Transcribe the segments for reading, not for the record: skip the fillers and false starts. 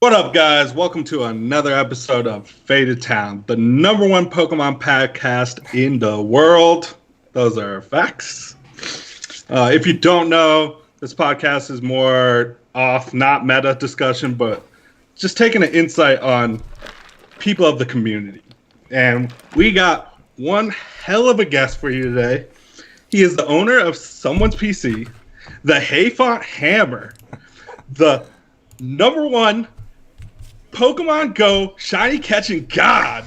What up, guys? Welcome to another episode of Faded Town, the number one Pokemon podcast in the world. Those are facts. If you don't know, this podcast is more not meta discussion, but just taking an insight on people of the community. And we got one hell of a guest for you today. He is the owner of Someone's PC, the Hayfont Hammer, the number one Pokemon Go shiny catching god,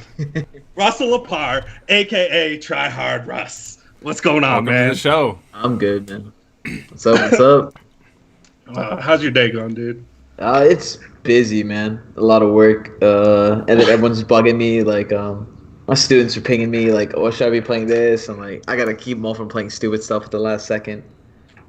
Russell LaParre, aka TRYHARD Russ. What's going on, Welcome man? to the show. I'm good, man. What's up? How's your day going, dude? It's busy, man. A lot of work. And then everyone's bugging me. Like, my students are pinging me. Like, oh, should I be playing this? I'm like, I gotta keep them all from playing stupid stuff at the last second.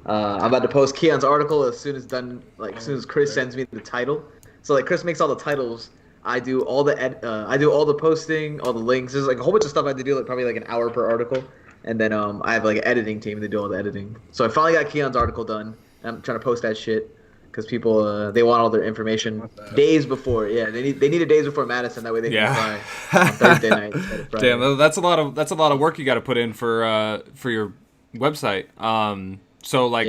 I'm about to post Keon's article as soon as done. Like, as soon as Chris sends me the title. So like, Chris makes all the titles. I do all the posting, all the links. There's like a whole bunch of stuff I have to do. Like probably like an hour per article. And then I have like an editing team to do all the editing. So I finally got Keon's article done. I'm trying to post that shit because people they want all their information days before. Yeah, they need it days before Madison. That way they can fly on Thursday night instead of Friday. Damn, that's a lot of work you got to put in for your website. So like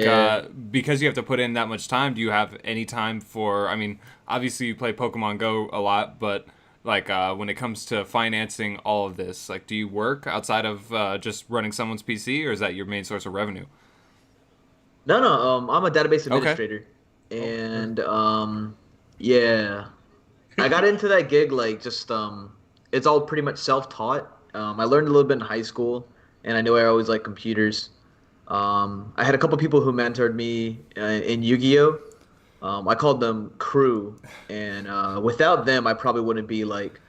because you have to put in that much time, do you have any time for? I mean, obviously you play Pokemon Go a lot, but like when it comes to financing all of this, like do you work outside of just running someone's PC, or is that your main source of revenue? No. I'm a database administrator, and yeah, I got into that gig like just it's all pretty much self-taught. I learned a little bit in high school, and I knew I always liked computers. I had a couple people who mentored me in Yu-Gi-Oh! I called them crew, and without them, I probably wouldn't be like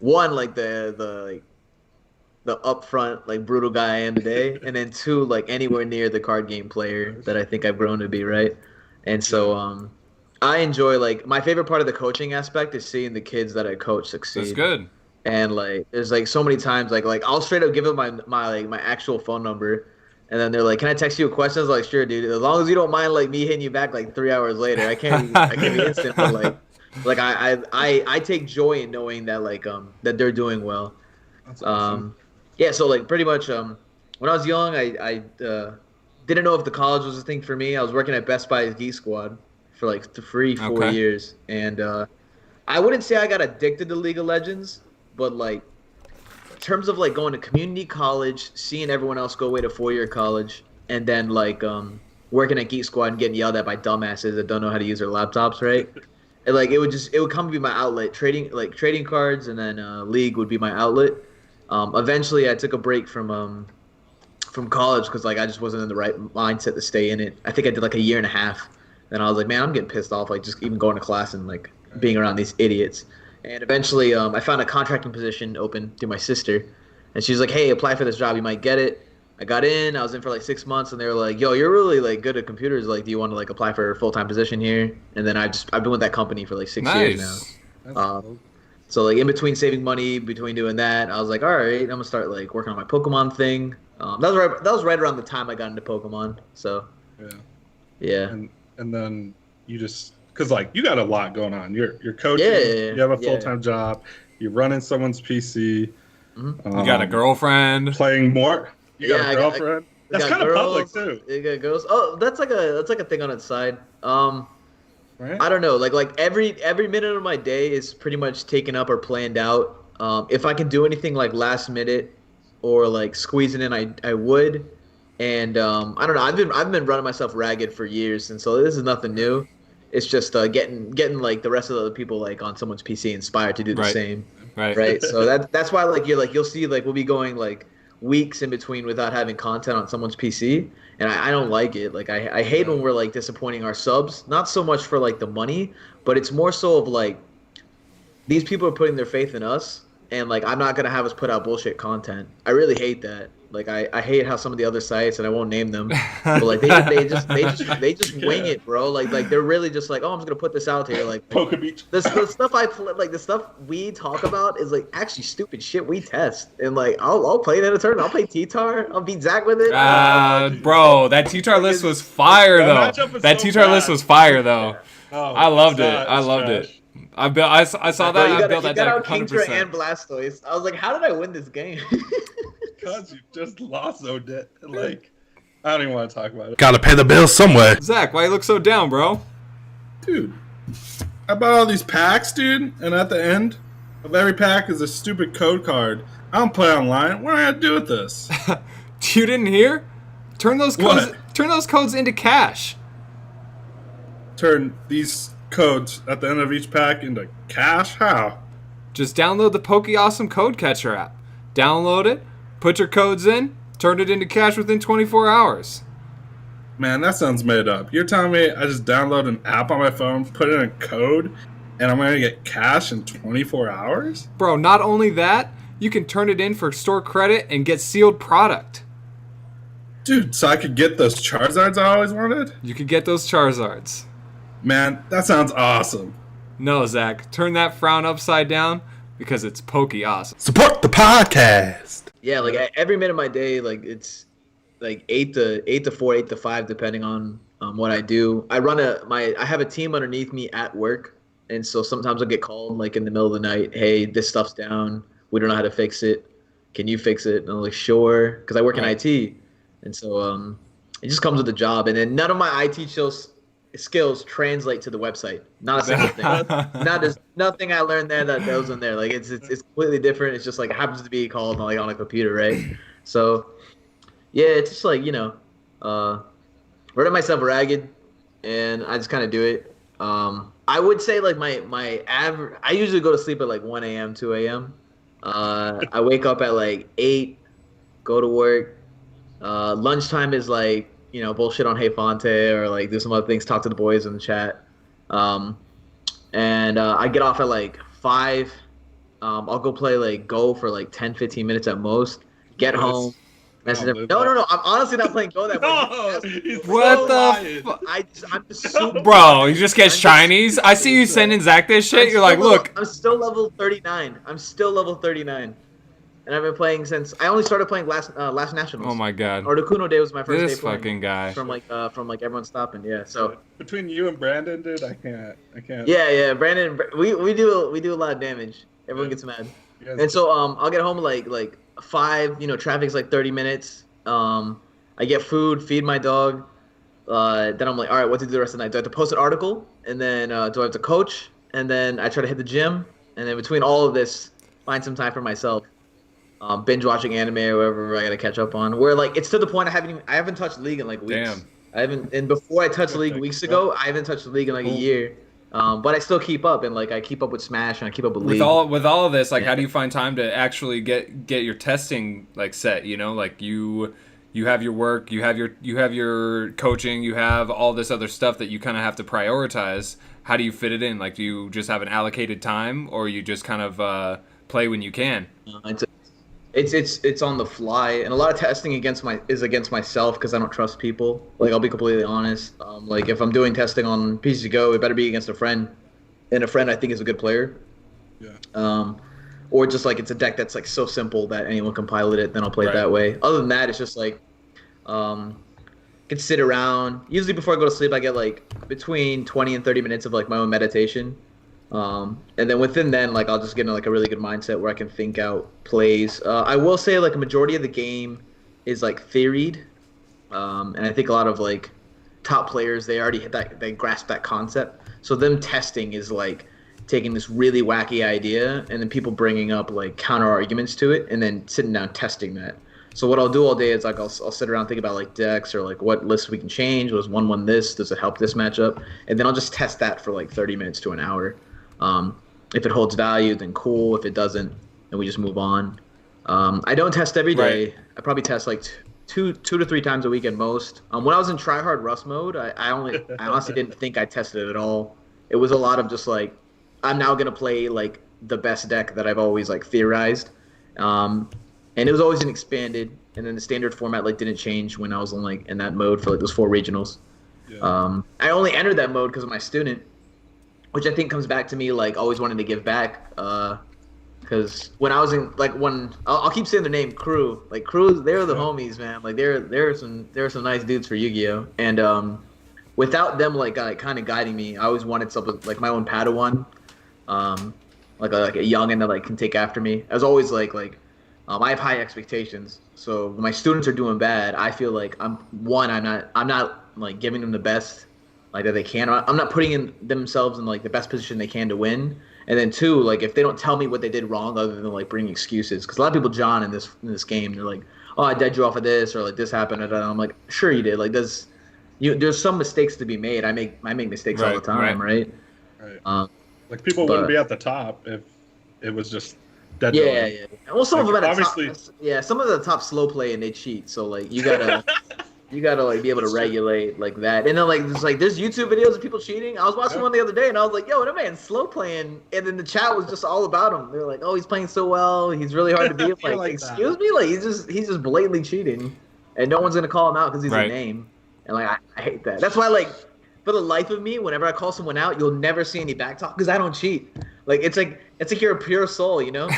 the upfront like brutal guy I am today, and then two, like anywhere near the card game player that I think I've grown to be, right? And so I enjoy like my favorite part of the coaching aspect is seeing the kids that I coach succeed. That's good. And like there's like so many times like I'll straight up give them my actual phone number. And then they're like, "Can I text you a question?" I was like, "Sure, dude. As long as you don't mind, like me hitting you back like 3 hours later. I can't be instant, but like I take joy in knowing that like that they're doing well." That's awesome. Yeah. So like pretty much when I was young, I didn't know if the college was a thing for me. I was working at Best Buy's Geek Squad for like 4 years, and I wouldn't say I got addicted to League of Legends, but like. In terms of like going to community college, seeing everyone else go away to 4-year college, and then like working at Geek Squad and getting yelled at by dumbasses that don't know how to use their laptops, right? And like it would come to be my outlet. Trading cards, and then League would be my outlet. Eventually, I took a break from college because like I just wasn't in the right mindset to stay in it. I think I did like a year and a half. Then I was like, man, I'm getting pissed off like just even going to class and like being around these idiots. And eventually, I found a contracting position open through my sister. And she's like, hey, apply for this job. You might get it. I got in. I was in for like 6 months. And they were like, yo, you're really like good at computers. Like, do you want to like apply for a full-time position here? And then I've been with that company for like 6 years now. Cool. So like in between saving money, between doing that, I was like, all right, I'm going to start like working on my Pokemon thing. That was right around the time I got into Pokemon. So, yeah. And then you just... Because, like, you got a lot going on. You're coaching. Yeah. You have a full-time job. You're running someone's PC. Mm-hmm. You got a girlfriend. Playing more. You got a girlfriend. That's kind of public, too. You got girls. Oh, that's like a thing on its side. Right? I don't know. Like every minute of my day is pretty much taken up or planned out. If I can do anything, like, last minute or, like, squeeze it in, I would. And, I don't know. I've been running myself ragged for years, and so this is nothing new. It's just getting like the rest of the other people like on someone's PC inspired to do the same. Right. So that's why like you'll see like we'll be going like weeks in between without having content on someone's PC, and I don't like it. Like I hate when we're like disappointing our subs. Not so much for like the money, but it's more so of like these people are putting their faith in us, and like I'm not gonna have us put out bullshit content. I really hate that. Like I hate how some of the other sites, and I won't name them, but like they just wing it, bro. Like they're really just like, oh, I'm just gonna put this out here. Like the stuff we talk about is like actually stupid shit we test, and like I'll play it in a tournament. I'll play T-Tar. I'll beat Zach with it. Bro, that T-Tar list was fire though. That T-Tar list was fire though. I loved it. I saw that. Bro, I built that got deck out Kingdra 100%. and Blastoise. I was like, how did I win this game? Because you just lost Odette. Like, I don't even want to talk about it. Gotta pay the bills somewhere. Zach, why you look so down, bro? Dude, I bought all these packs, dude, and at the end of every pack is a stupid code card. I don't play online. What am I gonna do with this? You didn't hear? Turn those codes into cash. Turn these codes at the end of each pack into cash? How? Just download the Poke Awesome Code Catcher app. Download it, put your codes in, turn it into cash within 24 hours. Man, that sounds made up. You're telling me I just download an app on my phone, put in a code, and I'm going to get cash in 24 hours? Bro, not only that, you can turn it in for store credit and get sealed product. Dude, so I could get those Charizards I always wanted? You could get those Charizards. Man, that sounds awesome. No, Zach, turn that frown upside down because it's Poke Awesome. Support the podcast. Yeah, like every minute of my day, like it's like 8 to 4, 8 to 5, depending on what I do. I have a team underneath me at work, and so sometimes I'll get called like in the middle of the night. Hey, this stuff's down. We don't know how to fix it. Can you fix it? And I'm like, sure, because I work in IT, and so it just comes with the job. And then none of my IT skills translate to the website. Not a single thing. Nothing I learned there that goes in there. Like it's completely different. It's just like it happens to be called like on a computer, right? So yeah, it's just like, running myself ragged, and I just kind of do it. I would say like my average. I usually go to sleep at like 1 a.m., 2 a.m. I wake up at like 8, go to work. Lunchtime is like, bullshit on Hey Fonte or like do some other things, talk to the boys in the chat. And I get off at like 5. I'll go play like Go for like 10, 15 minutes at most. Get home. No. I'm honestly not playing Go that much. What the fuck? I'm super. Bro, you just get shinies? I see you sending Zach this shit. You're like, look. I'm still level 39. And I've been playing since I only started playing last Nationals. Oh my god. Articuno Day was my first day This playing. fucking guy. From like everyone stopping, yeah. So between you and Brandon, dude, I can't. Yeah, Brandon, we do a lot of damage. Everyone gets mad. And so I'll get home like 5. Traffic's like 30 minutes. I get food, feed my dog. Then I'm like, all right, what to do the rest of the night? Do I have to post an article? And then do I have to coach? And then I try to hit the gym. And then between all of this, find some time for myself. Binge watching anime or whatever I gotta catch up on. Where like it's to the point I haven't touched League in like weeks. Damn. And before I touched League weeks ago, I haven't touched League in like a year. But I still keep up, and like I keep up with Smash and I keep up with League. With all of this, like how do you find time to actually get your testing like set? Like you have your work, you have your coaching, you have all this other stuff that you kind of have to prioritize. How do you fit it in? Like, do you just have an allocated time, or you just kind of play when you can? It's on the fly, and a lot of testing is against myself because I don't trust people. Like, I'll be completely honest. Like if I'm doing testing on PC Go, it better be against a friend, and a friend I think is a good player. Yeah. Or just like it's a deck that's like so simple that anyone can pilot it. Then I'll play it that way. Other than that, it's just like, can sit around. Usually before I go to sleep, I get like between 20 and 30 minutes of like my own meditation. And then within then, like I'll just get in like a really good mindset where I can think out plays. I will say like a majority of the game is like theoried, and I think a lot of like top players they already hit that, they grasp that concept. So them testing is like taking this really wacky idea and then people bringing up like counter arguments to it and then sitting down testing that. So what I'll do all day is like I'll sit around and think about like decks or like what lists we can change. Was 1/1 this? Does it help this matchup? And then I'll just test that for like 30 minutes to an hour. If it holds value, then cool. If it doesn't, then we just move on. I don't test every day. Right. I probably test like two to 3 times a week at most. When I was in TRYHARD Russ mode, I honestly didn't think I tested it at all. It was a lot of just like, I'm now gonna play like the best deck that I've always like theorized. And it was always an expanded, and then the standard format like didn't change when I was in that mode for like those 4 regionals. Yeah. I only entered that mode because of my student, which I think comes back to me like always wanting to give back. Because when I was in I'll keep saying the name Crew. Like Crew, they're the homies, man. Like there are some nice dudes for Yu-Gi-Oh. And without them like kind of guiding me, I always wanted something like my own Padawan. like a youngin that like can take after me. I was always I have high expectations. So when my students are doing bad, I feel like I'm not like giving them the best like that they can. I'm not putting in themselves in like the best position they can to win. And then two, like if they don't tell me what they did wrong, other than like bringing excuses, because a lot of people, John, in this game, they're like, oh, I dead you off of this, or like this happened, and I'm like, sure you did. Like there's some mistakes to be made. I make mistakes all the time, right? Like people wouldn't be at the top if it was just dead. Yeah. Well, some like, of them at the obviously... top. Yeah, some of the top slow play and they cheat. So like you gotta. You gotta like be able to regulate like that, and then there's YouTube videos of people cheating. I was watching one the other day, and I was like, "Yo, that man's slow playing," and then the chat was just all about him. They're like, "Oh, he's playing so well. He's really hard to beat." Like, excuse me, like he's just blatantly cheating, and no one's gonna call him out because he's a name. And like I hate that. That's why like for the life of me, whenever I call someone out, you'll never see any back talk because I don't cheat. Like it's like you're a pure soul, you know.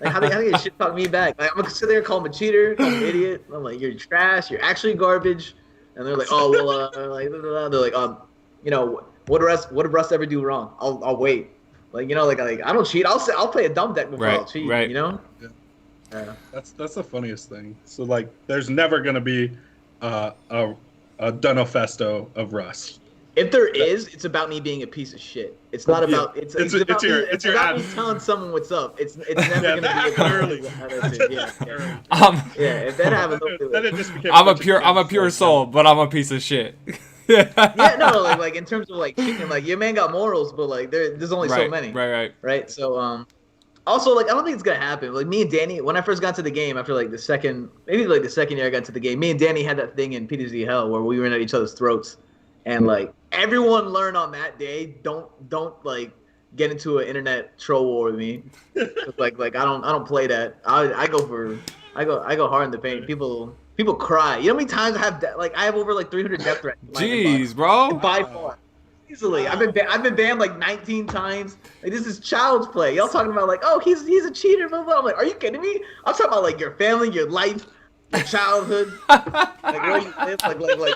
Like how do you shit talk me back? Like I'm gonna sit there and call him a cheater, call him an idiot. I'm like, you're trash. You're actually garbage. And they're like, oh well, they're like, you know, what did Russ ever do wrong? I'll wait. Like you know, like I don't cheat. I'll play a dumb deck before I'll cheat. You know. Yeah. That's the funniest thing. So like, there's never gonna be a Dunofesto of Russ. If there is, it's about me being a piece of shit. It's not about it's about me telling someone what's up. It's never gonna be about if that happens, then it just became I'm a pure soul, but I'm a piece of shit. Like in terms of like cheating, like your man got morals, but like there's only so many. Right. So also like I don't think it's gonna happen. Like me and Danny, when I first got to the game, after like the second year I got to the game, me and Danny had that thing in P.3 Hell where we were at each other's throats. And like everyone learned on that day, don't like get into an internet troll war with me. like I don't play that. I go hard in the paint. People cry. You know how many times I have over like 300 death threats. Jeez, bro. By far, easily. I've been banned like 19 times. Like this is child's play. Y'all talking about like, oh he's a cheater. Blah, blah. I'm like, are you kidding me? I'm talking about like your family, your life. Your childhood, like where you live, like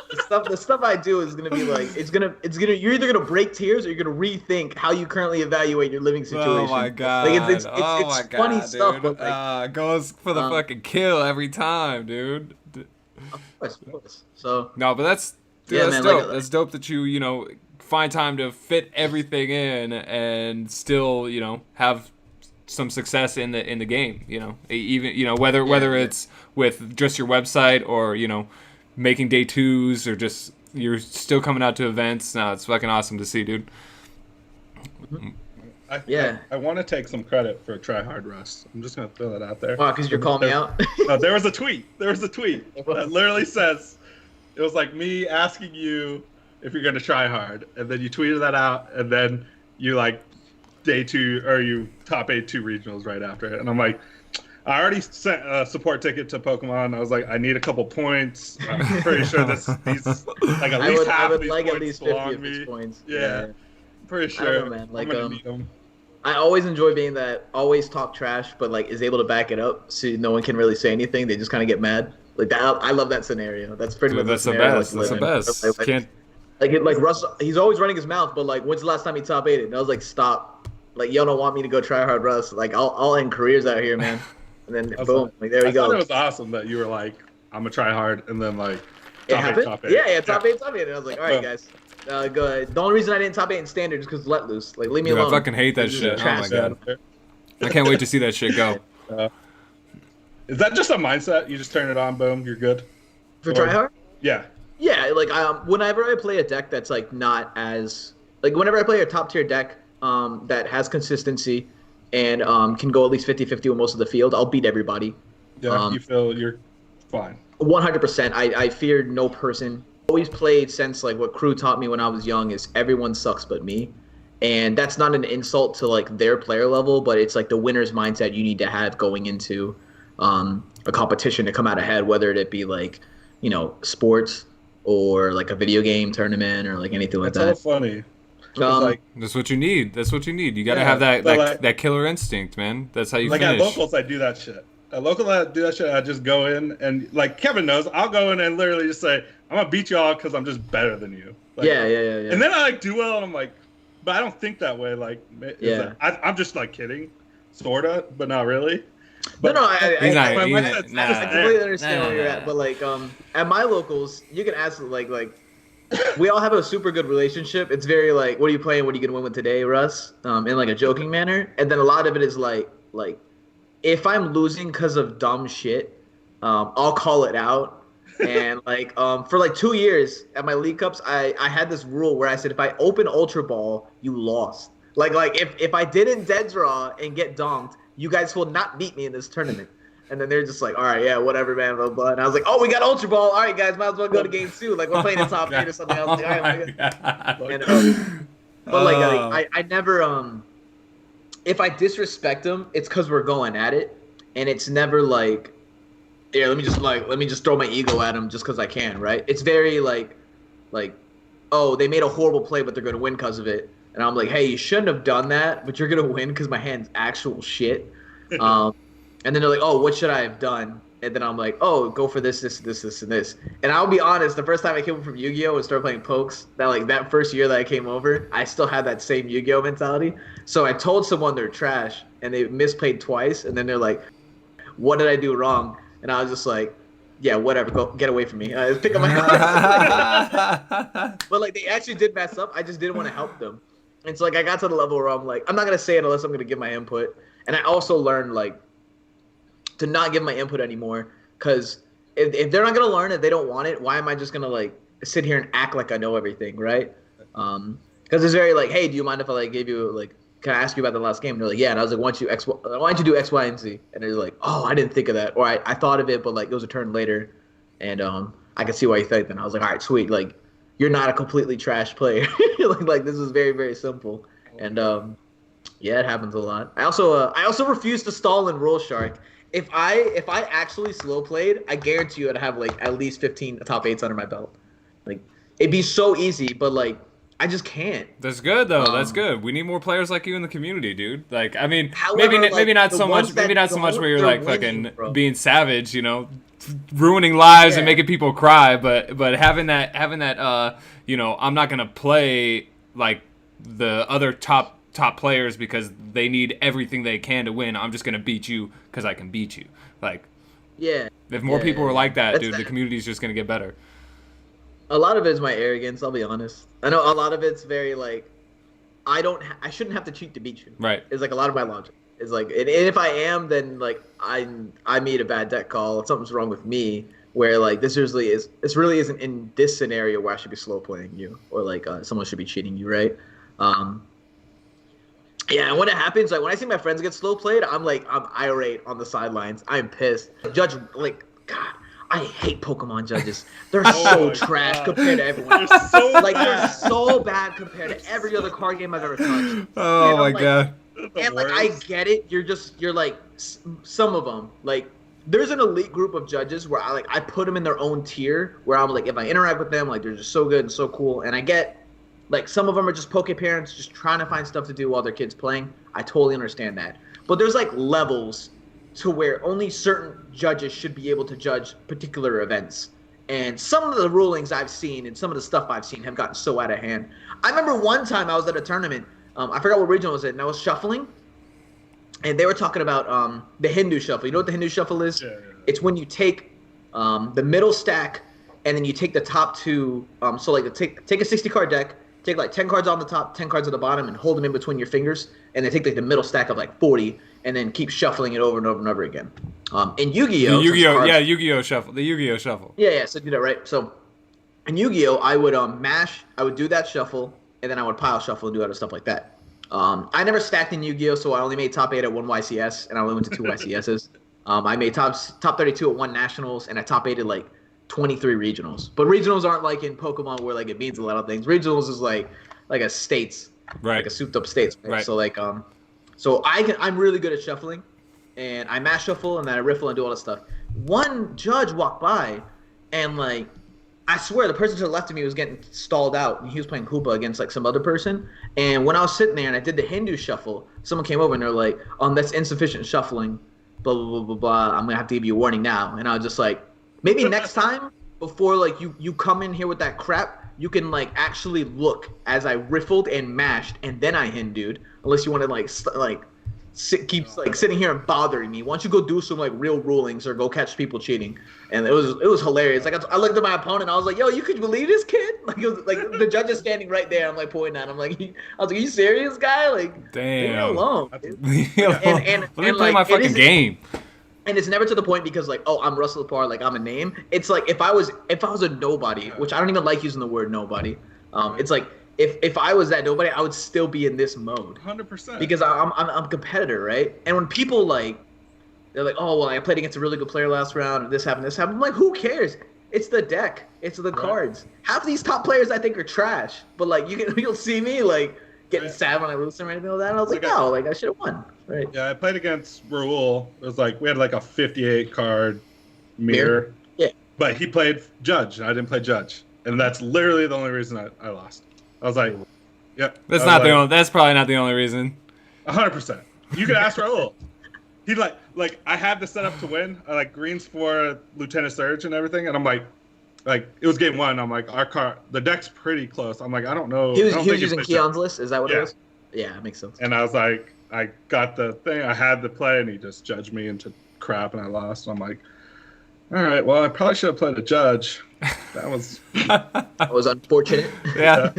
the stuff I do is gonna be like you're either gonna break tears or you're gonna rethink how you currently evaluate your living situation. Oh my god! Like it's funny stuff, dude. But like goes for the fucking kill every time, dude. Of course. So no, but that's dope. That's dope that you find time to fit everything in and still have some success in the game, even whether it's with just your website or making day twos or just you're still coming out to events. No, it's fucking awesome to see, dude. I want to take some credit for TRYHARD Russ. I'm just gonna throw that out there. Wow, because you're calling me out. No, there was a tweet that literally says it was like me asking you if you're gonna try hard, and then you tweeted that out, and then you like day two or you top 8 2 regionals right after it, and I'm like, I already sent a support ticket to Pokemon. I was like, I need a couple points. I'm pretty sure these like at least half of these points at least 50 of these points. Yeah. Pretty sure. I don't know, man. Like, I'm gonna need them. I always enjoy being that always talk trash, but like is able to back it up, so no one can really say anything. They just kind of get mad. Like that, I love that scenario. That's pretty much that's the best. That's the best. Like Russ, he's always running his mouth, but like, when's the last time he top 8'd? And I was like, stop. Like, y'all don't want me to go try hard, Russ. Like, I'll end careers out here, man. And then boom, like there we go. I thought it was awesome that you were like, I'm gonna try hard, and then like top 8. Yeah, top 8. And I was like, all right, guys. Go ahead. The only reason I didn't top 8 in standard is because let loose. Like, leave me alone. I fucking hate that shit. Oh my god. I can't wait to see that shit go. Is that just a mindset? You just turn it on, boom, you're good. For tryhard? Yeah. Yeah, like whenever I play a deck that's like not as like whenever I play a top tier deck that has consistency and can go at least 50-50 with most of the field, I'll beat everybody. Yeah, you feel you're fine. 100%. I fear no person. Always played since like what crew taught me when I was young is everyone sucks but me. And that's not an insult to like their player level, but it's like the winner's mindset you need to have going into a competition to come out ahead, whether it be like, sports or like a video game tournament or like anything like that. That's all funny. That's what you need. You got to have that killer instinct, man. That's how you finish. At locals, I do that shit. At locals, I do that shit. I just go in and like Kevin knows, I'll go in and literally just say, I'm gonna beat y'all because I'm just better than you. Like, yeah. And then I like do well, and I'm like, but I don't think that way. Like, Yeah. I'm just like kidding, sorta, but not really. But no, I Nah. completely understand where you're at. But like, at my locals, you can ask like we all have a super good relationship. It's very like, what are you playing? What are you gonna win with today, Russ? In like a joking manner. And then a lot of it is like if I'm losing because of dumb shit, I'll call it out. And like for like 2 years at my league cups, I had this rule where I said if I open Ultra Ball, you lost. Like if I didn't dead draw and get dunked, you guys will not beat me in this tournament. And then they're just like, all right, yeah, whatever, man, blah, blah. And I was like, oh, we got Ultra Ball. All right, guys, might as well go to game 2. Like, we're playing in top 8 or something else. Like, all right, and, but, like, I never, if I disrespect them, it's because we're going at it. And it's never like, yeah, let me just throw my ego at them just because I can, right? It's very, like, oh, they made a horrible play, but they're going to win because of it. And I'm like, hey, you shouldn't have done that, but you're going to win because my hand's actual shit. And then they're like, oh, what should I have done? And then I'm like, oh, go for this, and this. And I'll be honest, the first time I came over from Yu-Gi-Oh! And started playing Pokes, that first year that I came over, I still had that same Yu-Gi-Oh! Mentality. So I told someone they're trash, and they misplayed twice, and then they're like, what did I do wrong? And I was just like, yeah, whatever, go get away from me. Pick up my cards. But like they actually did mess up. I just didn't want to help them. And so like I got to the level where I'm like, I'm not gonna say it unless I'm gonna give my input. And I also learned like to not give my input anymore, because if they're not gonna learn it, they don't want it. Why am I just gonna like sit here and act like I know everything, right? Because it's very like, hey, do you mind if I like gave you like, can I ask you about the last game? And they're like, yeah. And I was like, why don't you do X, Y, and Z? And they're like, oh, I didn't think of that, or I thought of it, but like it was a turn later, and I could see why you think that. And I was like, all right, sweet, like you're not a completely trash player. like this is very, very simple, and yeah, it happens a lot. I also refuse to stall in Roll Shark. If I actually slow played, I guarantee you I'd have like at least 15 top 8s under my belt. Like it'd be so easy, but like I just can't. That's good though. That's good. We need more players like you in the community, dude. Like I mean, however, maybe not the so much. Maybe not so much don't, where you're they're like winning, fucking bro. being savage, you know, ruining lives and Yeah. making people cry. But having that you know, I'm not gonna play like the other top players because they need everything they can to win. I'm just gonna beat you because I can beat you. Like, Yeah. if more people were like that, That's dude, the community's just gonna get better. A lot of it is my arrogance, I'll be honest. I know a lot of it's very like I shouldn't have to cheat to beat you. Right. It's like a lot of my logic. It's like, and if I am, then like I made a bad deck call. Something's wrong with me. Where like this really isn't in this scenario where I should be slow playing you, or like someone should be cheating you, right? Yeah, and when it happens, like when I see my friends get slow played, I'm irate on the sidelines. I'm pissed. Judge, like, God, I hate Pokemon judges. They're so trash compared to everyone. They're so They're so bad compared to every other card game I've ever touched. Oh And my I'm like, god. And like I get it. You're like some of them. Like there's an elite group of judges where I put them in their own tier. Where I'm like, if I interact with them, like they're just so good and so cool. And I get. Like, some of them are just poke parents just trying to find stuff to do while their kid's playing. I totally understand that. But there's, like, levels to where only certain judges should be able to judge particular events. And some of the rulings I've seen and some of the stuff I've seen have gotten so out of hand. I remember one time I was at a tournament. I forgot what region it was in, and I was shuffling. And they were talking about the Hindu shuffle. You know what the Hindu shuffle is? Yeah. It's when you take the middle stack, and then you take the top two. So, like, take a 60-card deck. Take like 10 cards on the top, 10 cards on the bottom, and hold them in between your fingers. And then take like the middle stack of like 40, and then keep shuffling it over and over and over again. In Yu-Gi-Oh, Yu-Gi-Oh shuffle. The Yu-Gi-Oh shuffle. Yeah. So do that right. So in Yu-Gi-Oh, I would mash. I would do that shuffle, and then I would pile shuffle and do other stuff like that. I never stacked in Yu-Gi-Oh, so I only made top 8 at 1 YCS, and I only went to 2 YCSs. I made top 32 at 1 Nationals, and I top 8 at like 23 regionals. But regionals aren't like in Pokemon where like it means a lot of things. Regionals is like a states, right? Like a souped up states. Right. So like so I'm really good at shuffling, and I mash shuffle and then I riffle and do all that stuff. One judge walked by, and like I swear the person to the left of me was getting stalled out, and he was playing Koopa against like some other person. And when I was sitting there and I did the Hindu shuffle, someone came over and they're like, that's insufficient shuffling. Blah blah blah blah blah. I'm gonna have to give you a warning now. And I was just like, maybe next time, before like you come in here with that crap, you can like actually look as I riffled and mashed, and then I Hindu'd. Unless you want to keep sitting here and bothering me. Why don't you go do some like real rulings or go catch people cheating? And it was hilarious. Like I looked at my opponent, I was like, "Yo, you could believe this kid?" Like it was, like the judge is standing right there. I'm like pointing at him. Like I was like, "Are you serious, guy? Like, damn, leave me alone." Let me play my fucking game. And it's never to the point because like, oh, I'm Russ LaParre, like I'm a name. It's like if I was a nobody, which I don't even like using the word nobody. It's like if I was that nobody, I would still be in this mode. 100%. Because I'm a competitor, right? And when people like, they're like, oh well, I played against a really good player last round, and this happened. I'm like, who cares? It's the deck. It's the cards. Half of these top players I think are trash, but like you'll see me like getting sad when I lose them or anything like that. And I was like, no, like I should have won. Right. Yeah, I played against Raul. It was like we had like a 58 card mirror. Yeah. But he played judge, and I didn't play judge, and that's literally the only reason I lost. I was like, yep. That's not the only. That's probably not the only reason. 100%. You could ask Raul. He like I had the setup to win. I like greens for Lieutenant Surge and everything, and I'm like it was game one. I'm like the deck's pretty close. I'm like I don't know. He was using Keon's list. Is that what it was? Yeah, it makes sense. And I was like, I got the thing. I had the play, and he just judged me into crap, and I lost. And I'm like, all right, well, I probably should have played a judge. That was unfortunate. Yeah.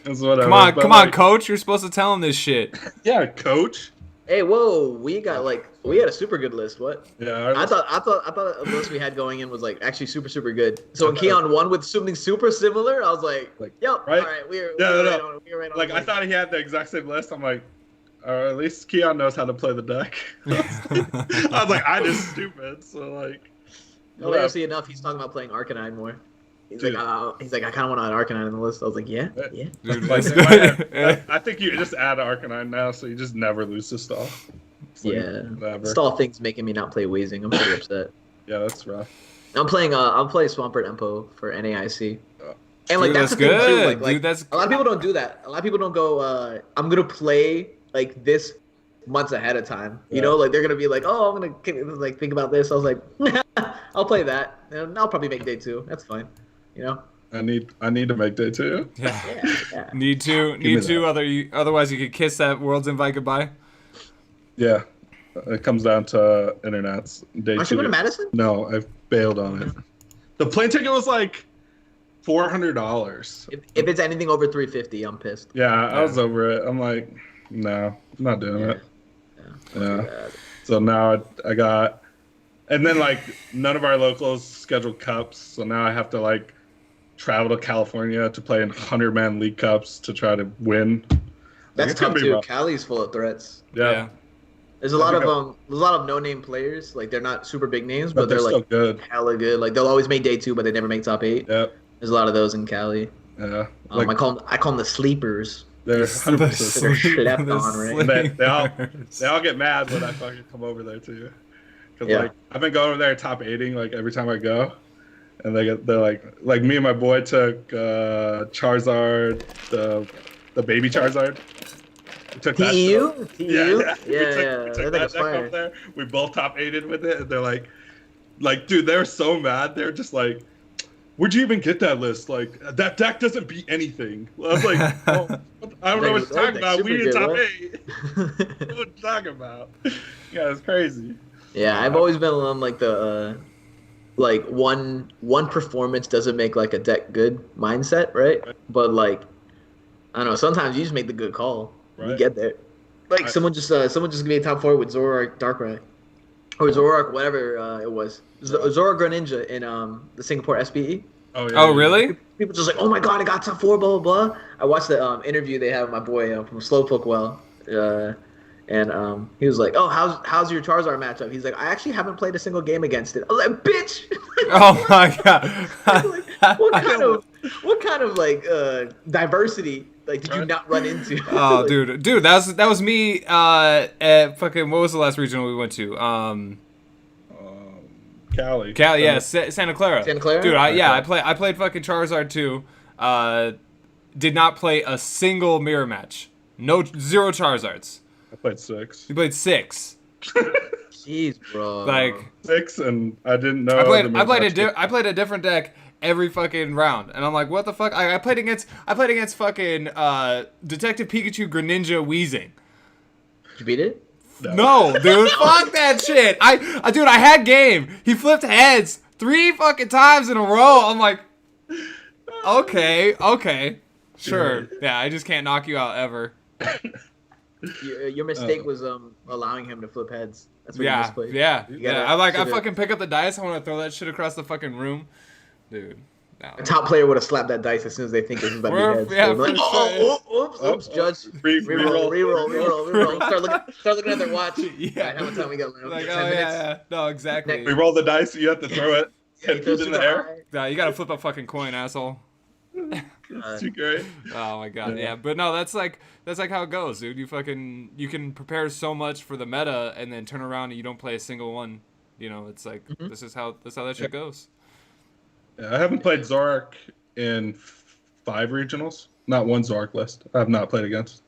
That's whatever. Come on, coach. You're supposed to tell him this shit. Yeah, coach. Hey, whoa! We had a super good list. What? Yeah, I thought the list we had going in was like actually super super good. So when Keon won with something super similar, I was like yep, right? all right, we were right on. Like I thought he had the exact same list. I'm like, at least Keon knows how to play the deck. I was like, I'm just stupid. So like, hilariously enough, he's talking about playing Arcanine more. He's like, I kind of want an Arcanine on the list. I was like, yeah. Dude, I think you just add Arcanine now, so you just never lose to stall. Like, stall thing's making me not play Wheezing. I'm pretty upset. Yeah, that's rough. I'm playing Swampert Empo for NAIC. And like dude, that's the thing good. too. Like that's a lot of people don't do that. A lot of people don't go. I'm gonna play like this months ahead of time. You know, like they're gonna be like, oh, I'm gonna like think about this. I was like, I'll play that, and I'll probably make day 2. That's fine. You know. I need to make day 2. Yeah. Need to. Otherwise, you could kiss that world's invite goodbye. Yeah, it comes down to internets. Day Aren't 2. you going to Madison? No, I've bailed on it. The plane ticket was like $400. If it's anything over $350, I'm pissed. Yeah, I was over it. I'm like, no, I'm not doing it. Yeah. So now I got, and then like none of our locals scheduled cups, so now I have to like travel to California to play in 100-man league cups to try to win. That's tough too. Cali's full of threats. Yeah. There's a lot of no-name players. Like they're not super big names, but they're like good. Hella good. Like they'll always make day 2, but they never make top 8. Yep. There's a lot of those in Cali. Yeah. I call them the sleepers. They're 100% slept on, right? They all get mad when I fucking come over there too. Cause like I've been going over there top 8ing like every time I go, and they're like me and my boy took Charizard, the baby Charizard. We took that. TU? Yeah. We took that deck up there. We both top 8'd with it, and they're like, dude, they're so mad. They're just like, where'd you even get that list? Like, that deck doesn't beat anything. I was like, oh, I don't know what you're talking about. We in top 8. What are you talking about? Yeah, it's crazy. Yeah, I've always been on like the like one performance doesn't make like a deck good mindset, right? But like, I don't know. Sometimes you just make the good call. Right. You get there. Like someone just gave me a top 4 with Zoroark Darkrai, or Zoroark whatever it was. Zoroark Greninja in the Singapore SPE. Oh, yeah. Oh, really? People just like, oh my god, I got top 4, blah blah blah. I watched the interview they have with my boy from Slowpoke and he was like, oh, how's your Charizard matchup? He's like, I actually haven't played a single game against it. I was like, bitch. Oh my god. Like, what kind of like diversity like did you not run into? Oh, like, dude, that was me at fucking, what was the last regional we went to? Cali, yeah, Santa Clara. Dude, I played fucking Charizard too. Did not play a single mirror match. Zero Charizards. I played 6. You played 6. Jeez, bro. Like 6, and I didn't know. I played a different deck, every fucking round, and I'm like, what the fuck? I played against fucking Detective Pikachu Greninja Weezing. Did you beat it? No, dude, fuck that shit. Dude, I had game. He flipped heads 3 fucking times in a row. I'm like, okay, sure, yeah, I just can't knock you out ever. Your mistake was allowing him to flip heads. That's what you misplayed. Yeah. I fucking pick up the dice. I want to throw that shit across the fucking room, dude. No. A top player would have slapped that dice as soon as they think this is about to be heads. Yeah, like, oops, judge. Reroll. Start looking at their watch. Yeah. How much time we got left? Like, 10 minutes. Yeah. No, exactly. We roll the dice. You have to throw it. Yeah, Put it in the air. Yeah, you gotta flip a fucking coin, asshole. It's too great. Oh my god, yeah. But no, that's like how it goes, dude. You can prepare so much for the meta and then turn around and you don't play a single one. You know, it's like this is how that shit goes. Yeah, I haven't played Zorak in 5 regionals. Not one Zorak list. I have not played against,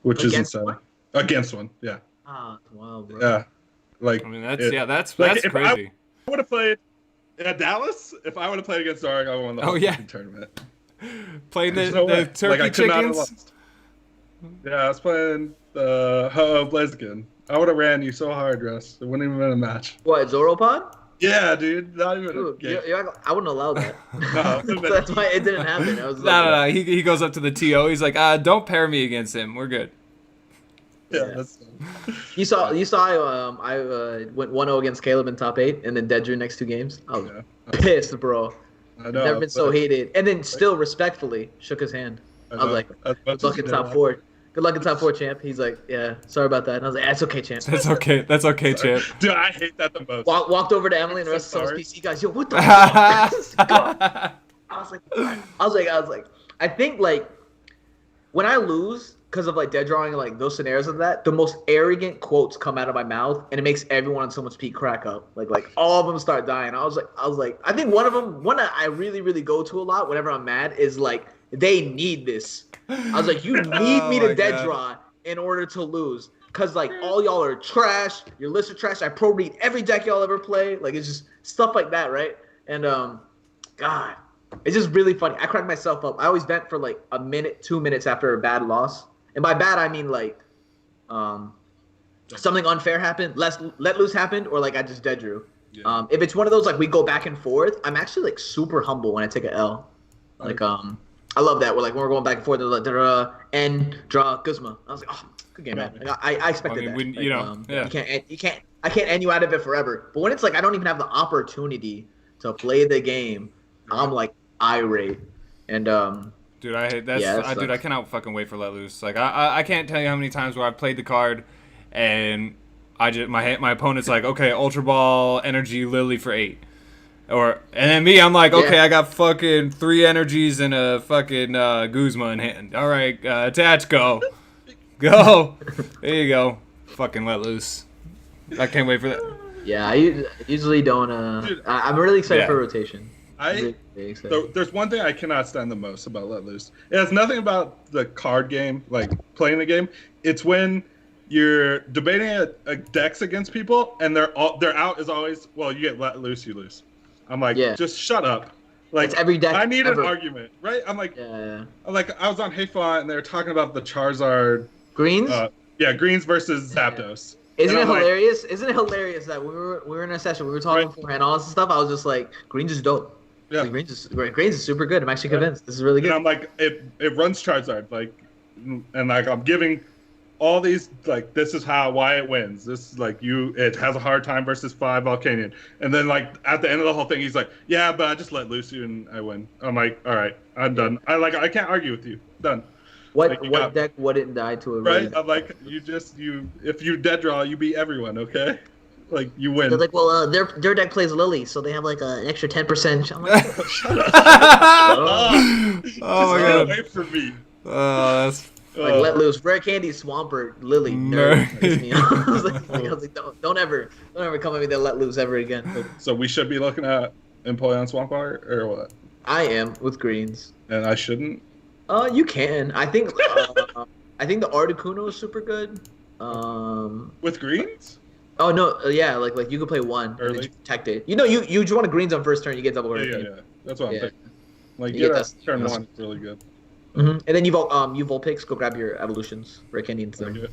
which is insane. One? Against one, yeah. Ah, wow, bro. Yeah, like I mean that's like, crazy. I would have played at Dallas. If I would have played against Zorak, I would have won the whole tournament. Playing the turkey I could not have chickens. lost. Yeah, I was playing the Ho-Oh Blaziken. I would have ran you so hard, Russ. It wouldn't even been a match. What, Zoropod? Yeah, dude. Not even a game. I wouldn't allow that. No, That's why it didn't happen. I was No. He goes up to the TO. He's like, don't pair me against him. We're good. Yeah, that's. You saw. I went 1-0 against Caleb in top 8, and then dead drew next 2 games. I was pissed, bro. I know. Never been so hated. And then still respectfully shook his hand. I was like, good luck in top 4. Good luck in top 4, champ. He's like, yeah, sorry about that. And I was like, that's okay, champ. That's okay, champ. Dude, I hate that the most. Walked over to Emily and the rest of someone's PC guys. Yo, what the fuck? I was like, I think like when I lose because of like dead drawing, like those scenarios of that, the most arrogant quotes come out of my mouth, and it makes everyone on someone's peak crack up. Like all of them start dying. I was like, I think one that I really, really go to a lot whenever I'm mad is like, they need this. I was like, you need me to dead draw in order to lose. Cause like all y'all are trash. Your lists are trash. I pro read every deck y'all ever play. Like it's just stuff like that, right? And God, it's just really funny. I crack myself up. I always vent for like a minute, 2 minutes after a bad loss. And by bad I mean like something unfair happened, let loose happened, or like I just dead drew. Yeah. If it's one of those like we go back and forth, I'm actually like super humble when I take a L. Like I love that. When we're going back and forth, they're like, and draw Guzma. I was like, oh, good game, man. Like, I expected that. I can't end you out of it forever. But when it's like I don't even have the opportunity to play the game, I'm like irate. And dude, I hate that. Dude, I cannot fucking wait for Let Loose. Like I can't tell you how many times where I've played the card, and I just my opponent's like, okay, Ultra Ball, Energy, Lily for 8. And then me, I'm like, okay, I got fucking 3 energies and a fucking Guzma in hand. All right, attach, go. There you go. Fucking Let Loose. I can't wait for that. Yeah, I usually don't. Dude, I'm really excited for rotation. There's one thing I cannot stand the most about Let Loose. It has nothing about the card game, like playing the game. It's when you're debating a decks against people, and their out is always, well, you get Let Loose, you lose. I'm like, just shut up. Like, it's every deck I need an argument, right? I'm like, I was on Hayfont and they were talking about the Charizard greens. Greens versus Zapdos. Isn't it hilarious? Isn't it hilarious that we were in a session, we were talking beforehand, all this stuff. I was just like, Greens is dope. Yeah, like, Greens is super good. I'm actually convinced this is really good. And I'm like, it runs Charizard, like, and like I'm giving all these, like, this is why it wins. This is like it has a hard time versus 5 Volcanion. And then like at the end of the whole thing, he's like, yeah, but I just let loose you and I win. I'm like, all right, I'm done. I can't argue with you. Done. What deck wouldn't die to a raid? Right? I'm like, if you dead draw, you beat everyone, okay? Like, you win. They're like, well, their deck plays Lily, so they have like an extra 10%. I'm like, shut up. Oh my god. Wait for me. That's like let loose. Rare Candy, Swampert, Lily, nerd. I was like, don't ever come at me. They'll let loose ever again. So we should be looking at Empoleon Swampert or what? I am with greens. And I shouldn't. You can. I think the Articuno is super good. With greens? Oh no, yeah, like you could play one and then you protect it. You just want a greens on first turn, you get double hurricane. That's what I'm thinking. Like, You get that that- turn 1 is really good. And then you Vulpix, go grab your evolutions, break any into them.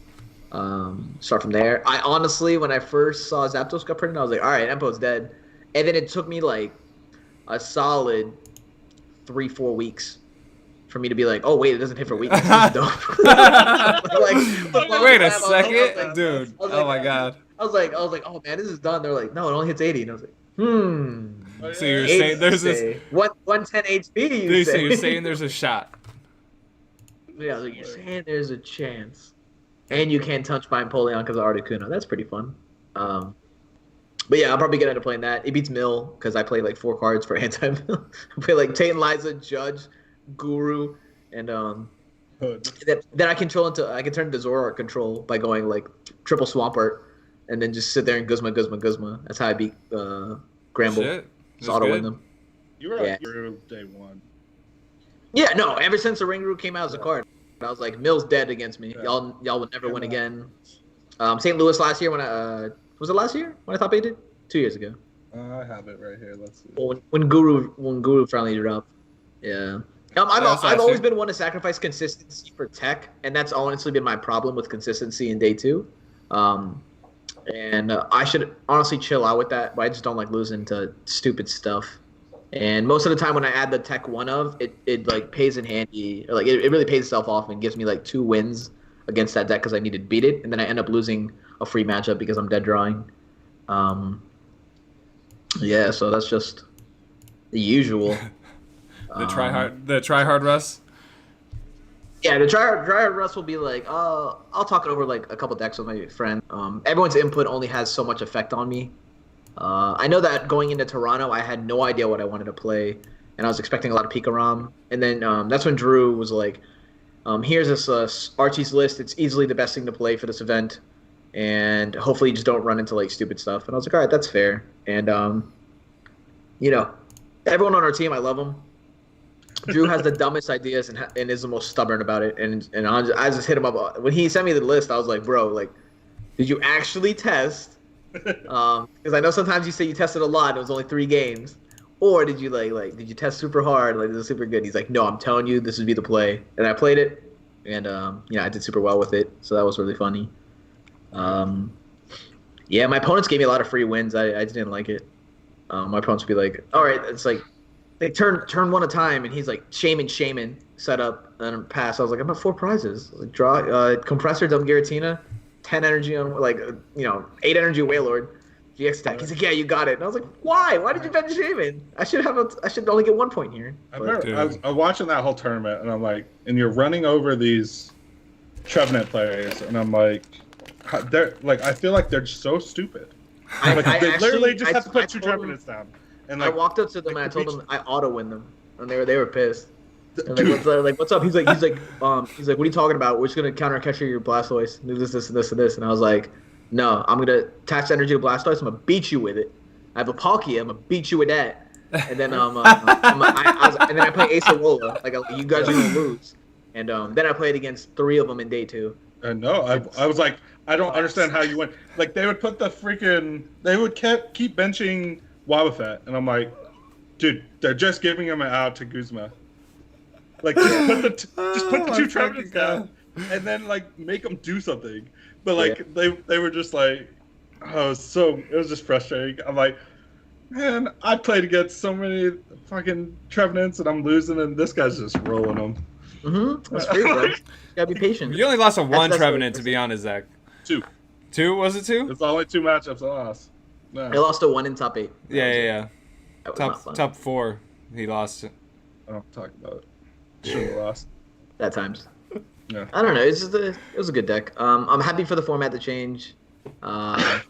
Start from there. I honestly, when I first saw Zapdos got printed, I was like, all right, Empo's dead. And then it took me like a solid 3-4 weeks for me to be like, oh wait, it doesn't hit for weakness. This is dope. Wait a second, dude. Oh my god. I was like, oh man, this is done. They're like, no, it only hits 80, and I was like, So you're saying there's this 110 HP. You're saying there's a shot. Yeah, like, you're saying there's a chance. And you can't touch my Empoleon because of Articuno. That's pretty fun. But yeah, I'll probably get into playing that. It beats Mill because I play like 4 cards for anti-Mill. I play like Tate and Liza, Judge, Guru, and then I can turn into Zoroark control by going like triple Swampert, and then just sit there and Guzma. That's how I beat Gramble. Just auto win them. You were at day 1. Yeah, no. Ever since the Ringaroo came out as a card, I was like, Mill's dead against me. Y'all will never win again. St. Louis last year when was it last year when I top 8'd? 2 years ago. I have it right here. Let's see. Well, when Guru finally dropped. Yeah. I've always been one to sacrifice consistency for tech, and that's honestly been my problem with consistency in day 2. And I should honestly chill out with that, but I just don't like losing to stupid stuff. And most of the time when I add the tech 1 of, it like pays in handy, or like it really pays itself off and gives me like 2 wins against that deck because I need to beat it, and then I end up losing a free matchup because I'm dead drawing. Yeah, so that's just the usual. The TRYHARD Russ. Yeah, the TRYHARD Russ will be like, I'll talk it over like a couple decks with my friend. Everyone's input only has so much effect on me. I know that going into Toronto, I had no idea what I wanted to play, and I was expecting a lot of Pikarom. And then that's when Drew was like, here's this Archie's list. It's easily the best thing to play for this event, and hopefully you just don't run into like stupid stuff. And I was like, all right, that's fair. And everyone on our team, I love them. Drew has the dumbest ideas and is the most stubborn about it. And I just hit him up when he sent me the list. I was like, bro, like, did you actually test? Because I know sometimes you say you tested a lot and it was only 3 games, or did you did you test super hard? Like, this is super good. He's like, no, I'm telling you, this would be the play. And I played it, and I did super well with it. So that was really funny. Yeah, my opponents gave me a lot of free wins. I didn't like it. My opponents would be like, all right, it's like they turn 1 a time, and he's like shaman set up and pass. I was like, I'm at 4 prizes. Like, draw compressor, dumb Giratina, 10 energy on 8 energy Wailord, GX attack. He's like, yeah, you got it. And I was like, why? Why did you bench shaman? I should only get 1 point here. I was watching that whole tournament, and I'm like, and you're running over these Trevenant players, and I'm like, they're like, I feel like they're so stupid. They literally just have to put 2 Trevenants down. And I walked up to them and I told them I auto win them, and they were pissed. Like, what's up? He's like, what are you talking about? We're just gonna counter catcher your Blastoise, do this, and this. And I was like, no, I'm gonna attach energy to Blastoise. I'm gonna beat you with it. I have a Palkia. I'm gonna beat you with that. And then and then I play Acerola. Like, you guys are gonna lose. And then I played against 3 of them in day 2. No, I was like, I don't understand how you went. Like, they would put they would keep benching Wobbuffet, and I'm like, dude, they're just giving him out to Guzma. Like, just put the 2 Trevenants down, and then like make them do something. But like they were just like, it was just frustrating. I'm like, man, I played against so many fucking Trevenants, and I'm losing, and this guy's just rolling them. That's great, bro. You gotta be patient. You only lost to 1 Trevenant, to be honest, Zach. 2. 2? Was it 2? It's only 2 matchups I lost. No. I lost to 1 in top 8. Yeah. Top 4, he lost it. I don't talk about it. Should have lost. At times. Yeah. I don't know. It's just it was a good deck. I'm happy for the format to change. Right.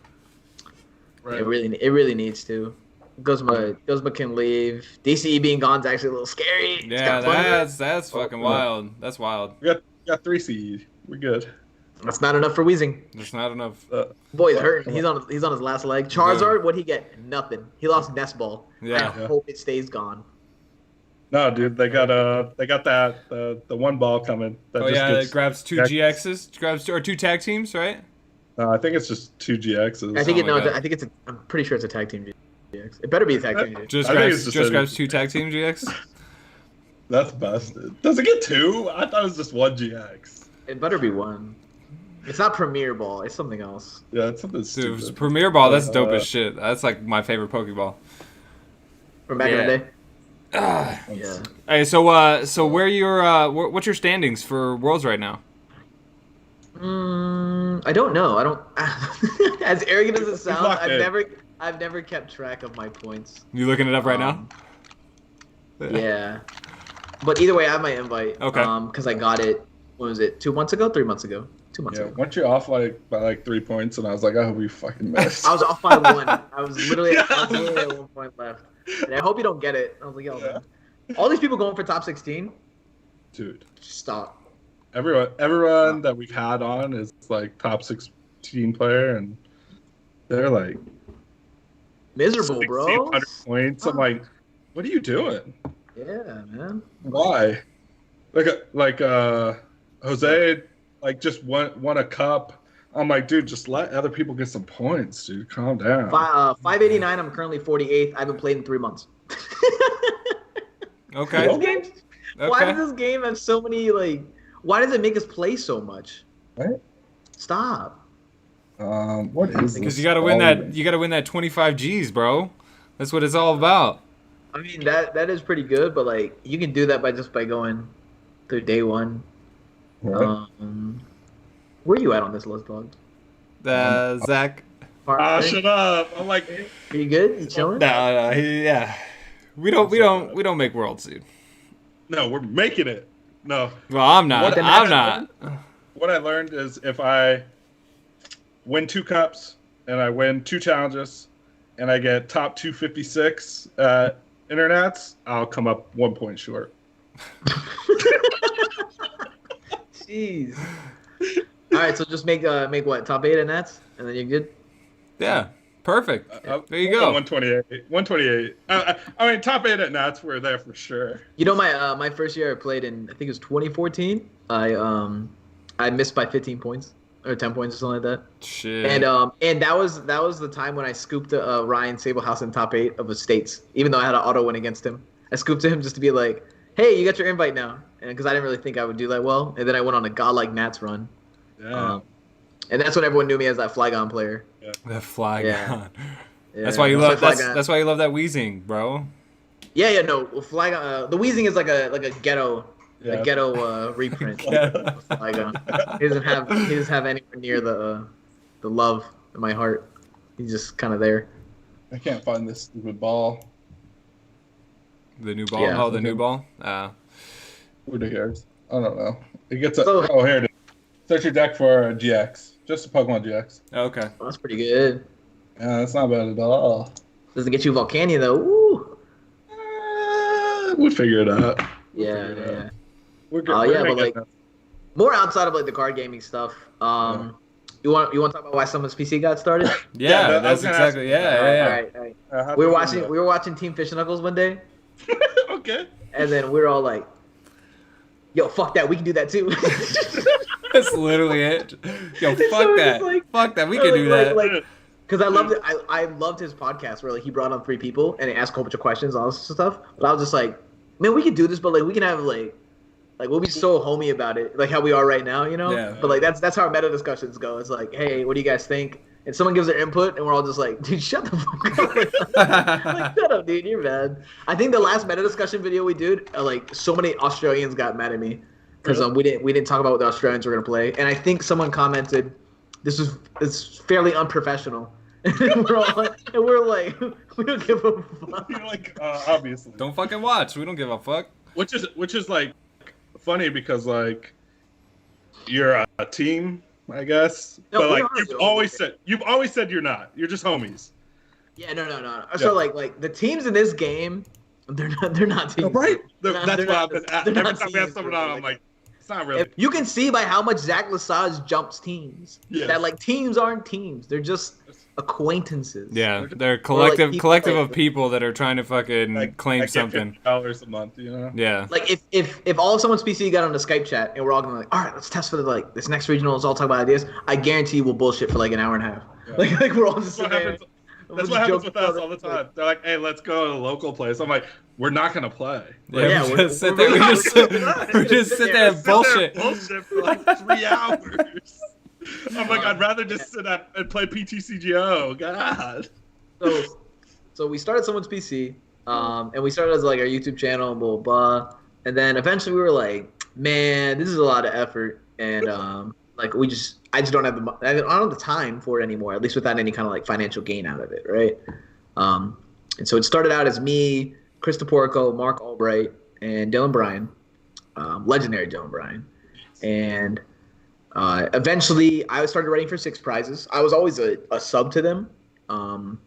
It really needs to. Guzma can leave. DCE being gone is actually a little scary. Yeah, that's fucking wild. That's wild. We got 3 CE. We're good. That's not enough for Weezing. That's not enough. Boy's hurting. He's on his last leg. Charizard, what'd he get? Nothing. He lost Nest Ball. Yeah. I hope it stays gone. No, dude, they got the 1 ball coming. It grabs 2 GXs, grabs 2 tag teams, right? I think it's just 2 GXs. I'm pretty sure it's a tag team. GX. It better be a tag team GX. Just grabs 2 tag team GX. That's busted. Does it get 2? I thought it was just 1 GX. It better be 1. It's not Premier Ball. It's something else. Yeah, it's something stupid. Dude, Premier Ball, that's dope as shit. That's like my favorite Pokeball. From back in the day? Yeah. Hey, so where what's your standings for Worlds right now? I don't know. I don't. As arrogant as it sounds, I've never kept track of my points. You looking it up right now? Yeah. But either way, I have my invite. Okay. Because I got it. What was it? 2 months ago? 3 months ago? 2 months ago. Weren't you off by 3 points? And I was like, I hope you fucking missed. I was off by 1. I was literally at 1 point left. And I hope you don't get it. I was like, yo, all these people going for top 16? Dude. Stop. Everyone that we've had on is like top 16 player, and they're like miserable, bro. 100 points. I'm like, what are you doing? Yeah, man. Why? Like Jose, like just won a cup. I'm like, dude, just let other people get some points, dude. Calm down. 589. I'm currently 48th. I haven't played in 3 months. Okay. Why does this game have so many like? Why does it make us play so much? Right? Stop. What is? Because you gotta win that. You gotta win that 25 Gs, bro. That's what it's all about. I mean that is pretty good, but like you can do that by going through day 1. Right. Where are you at on this list, dog? Zach. Shut up! I'm like, are you good? You chilling? No, yeah. We don't make Worlds, dude. no, we're making it. No. Well, I'm not. I'm not. What I learned is if I win 2 cups and I win 2 challenges and I get top 256 internets, I'll come up 1 point short. Jeez. All right, so just make what, top 8 in nats, and then you're good. Yeah, perfect. There you go. 128. 128. I mean, top 8 at nats, we're there for sure. You know, my first year I played in, I think it was 2014. I missed by 15 points or 10 points or something like that. Shit. And that was the time when I scooped Ryan Sablehouse in top 8 of the states, even though I had an auto win against him. I scooped to him just to be like, hey, you got your invite now, and because I didn't really think I would do that well, and then I went on a godlike Nats run. Yeah. And that's when everyone knew me as that Flygon player. Yeah. That Flygon. Yeah. That's why you love. That's why you love that Wheezing, bro. Yeah. No, Flygon. The Wheezing is like a ghetto, reprint. Of Flygon. He doesn't have anywhere near the love in my heart. He's just kind of there. I can't find this stupid ball. The new ball. Yeah. Oh, the new ball. Who cares? I don't know. It gets oh, here it is. Search your deck for a GX. Just a Pokemon GX. Okay. Well, that's pretty good. Yeah, that's not bad at all. Doesn't get you Volcania though. Woo. We'll figure it out. Yeah. We're good. But like more outside of like the card gaming stuff. You want to talk about why someone's PC got started? Yeah, that's exactly. Yeah. All right. We were watching Team Fish Knuckles one day. Okay. And then we were all like, "Yo, fuck that. We can do that too." That's literally it. Yo, fuck that. Fuck that. We can do that. Because I loved it. I loved his podcast where like he brought on 3 people and he asked a whole bunch of questions, all this stuff. But I was just like, man, we could do this, but like we can have like we'll be so homey about it, like how we are right now, you know? Yeah. But like that's how our meta discussions go. It's like, hey, what do you guys think? And someone gives their input, and we're all just like, dude, shut the fuck up. Like, shut up, dude, you're mad. I think the last meta discussion video we did, like so many Australians got mad at me because we didn't talk about what the Australians were gonna play, and I think someone commented, it's fairly unprofessional. And we're like, we don't give a fuck. You're like, obviously. Don't fucking watch. We don't give a fuck. Which is like funny because like you're a team, I guess. No, but like you've always said you're not. You're just homies. Yeah, no. So like the teams in this game, they're not teams. Right? That's why I've been every time we have someone on, I'm like, it's not really. You can see by how much Zach Lesage jumps teams that like teams aren't teams. They're just acquaintances. Yeah, they're collective of people that are trying to fucking claim something. $50 a month, you know? Yeah. Like if all of someone's PC got on the Skype chat and we're all gonna like, all right, let's test for like this next regional. Let's all talk about ideas. I guarantee you we'll bullshit for like an hour and a half. Yeah. Like we're all just sitting there. That's what happens with us all the time. They're like, "Hey, let's go to a local place." I'm like, "We're not gonna play." Yeah, we just sit there. We just sit there and bullshit for like 3 hours. I'm like, I'd rather just sit up and play PTCGO. God. So we started someone's PC, and we started as like our YouTube channel and blah blah blah. And then eventually we were like, man, this is a lot of effort, and like I just don't have I don't have the time for it anymore, at least without any kind of like financial gain out of it, right? And so it started out as me, Chris DePorco, Mark Albright, and Dylan Bryan, legendary Dylan Bryan, and eventually I started writing for Six Prizes. I was always a sub to them, and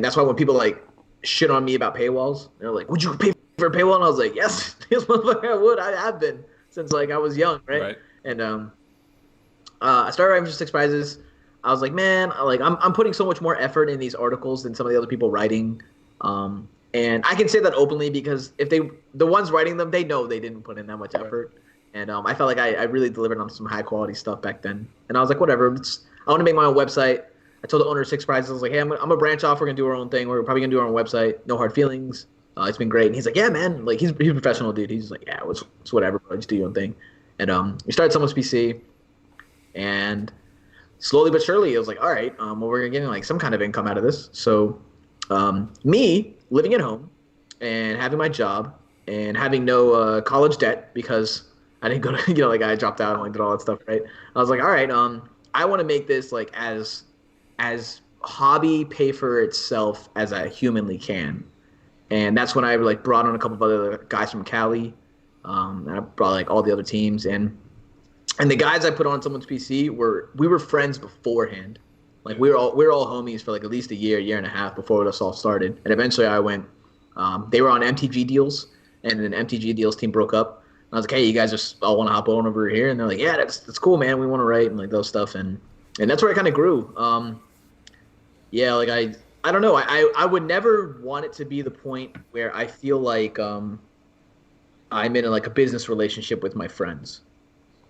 that's why when people like shit on me about paywalls, they're like, "Would you pay for a paywall?" And I was like, "Yes, yes, motherfucker, I would. I have been since like I was young, right?" And I started writing for Six Prizes. I was like, man, I'm putting so much more effort in these articles than some of the other people writing, and I can say that openly because if the ones writing them, they know they didn't put in that much effort, and I felt like I really delivered on some high quality stuff back then, and I was like, whatever, I want to make my own website. I told the owner of Six Prizes, I was like, hey, I'm gonna branch off. We're gonna do our own thing. We're probably gonna do our own website. No hard feelings. It's been great. And he's like, yeah, man. Like he's a professional dude. He's like, yeah, it's whatever, bro. Just do your own thing. And we started Someone's PC, and slowly but surely, it was like, all right, well, we're getting like some kind of income out of this. So, me living at home and having my job and having no college debt because I didn't go to, like I dropped out and like did all that stuff, right? I was like, all right, I want to make this like as hobby pay for itself as I humanly can. And that's when I like brought on a couple of other guys from Cali. And I brought like all the other teams, and the guys I put on Someone's PC we were friends beforehand. Like we were all homies for like at least a year and a half before this all started. And eventually I went. They were on MTG deals, and then MTG deals team broke up. And I was like, hey, you guys just all want to hop on over here? And they're like, yeah, that's cool, man. We want to write and like those stuff, and that's where it kind of grew. Yeah, like I don't know. I would never want it to be the point where I feel like I'm in like a business relationship with my friends.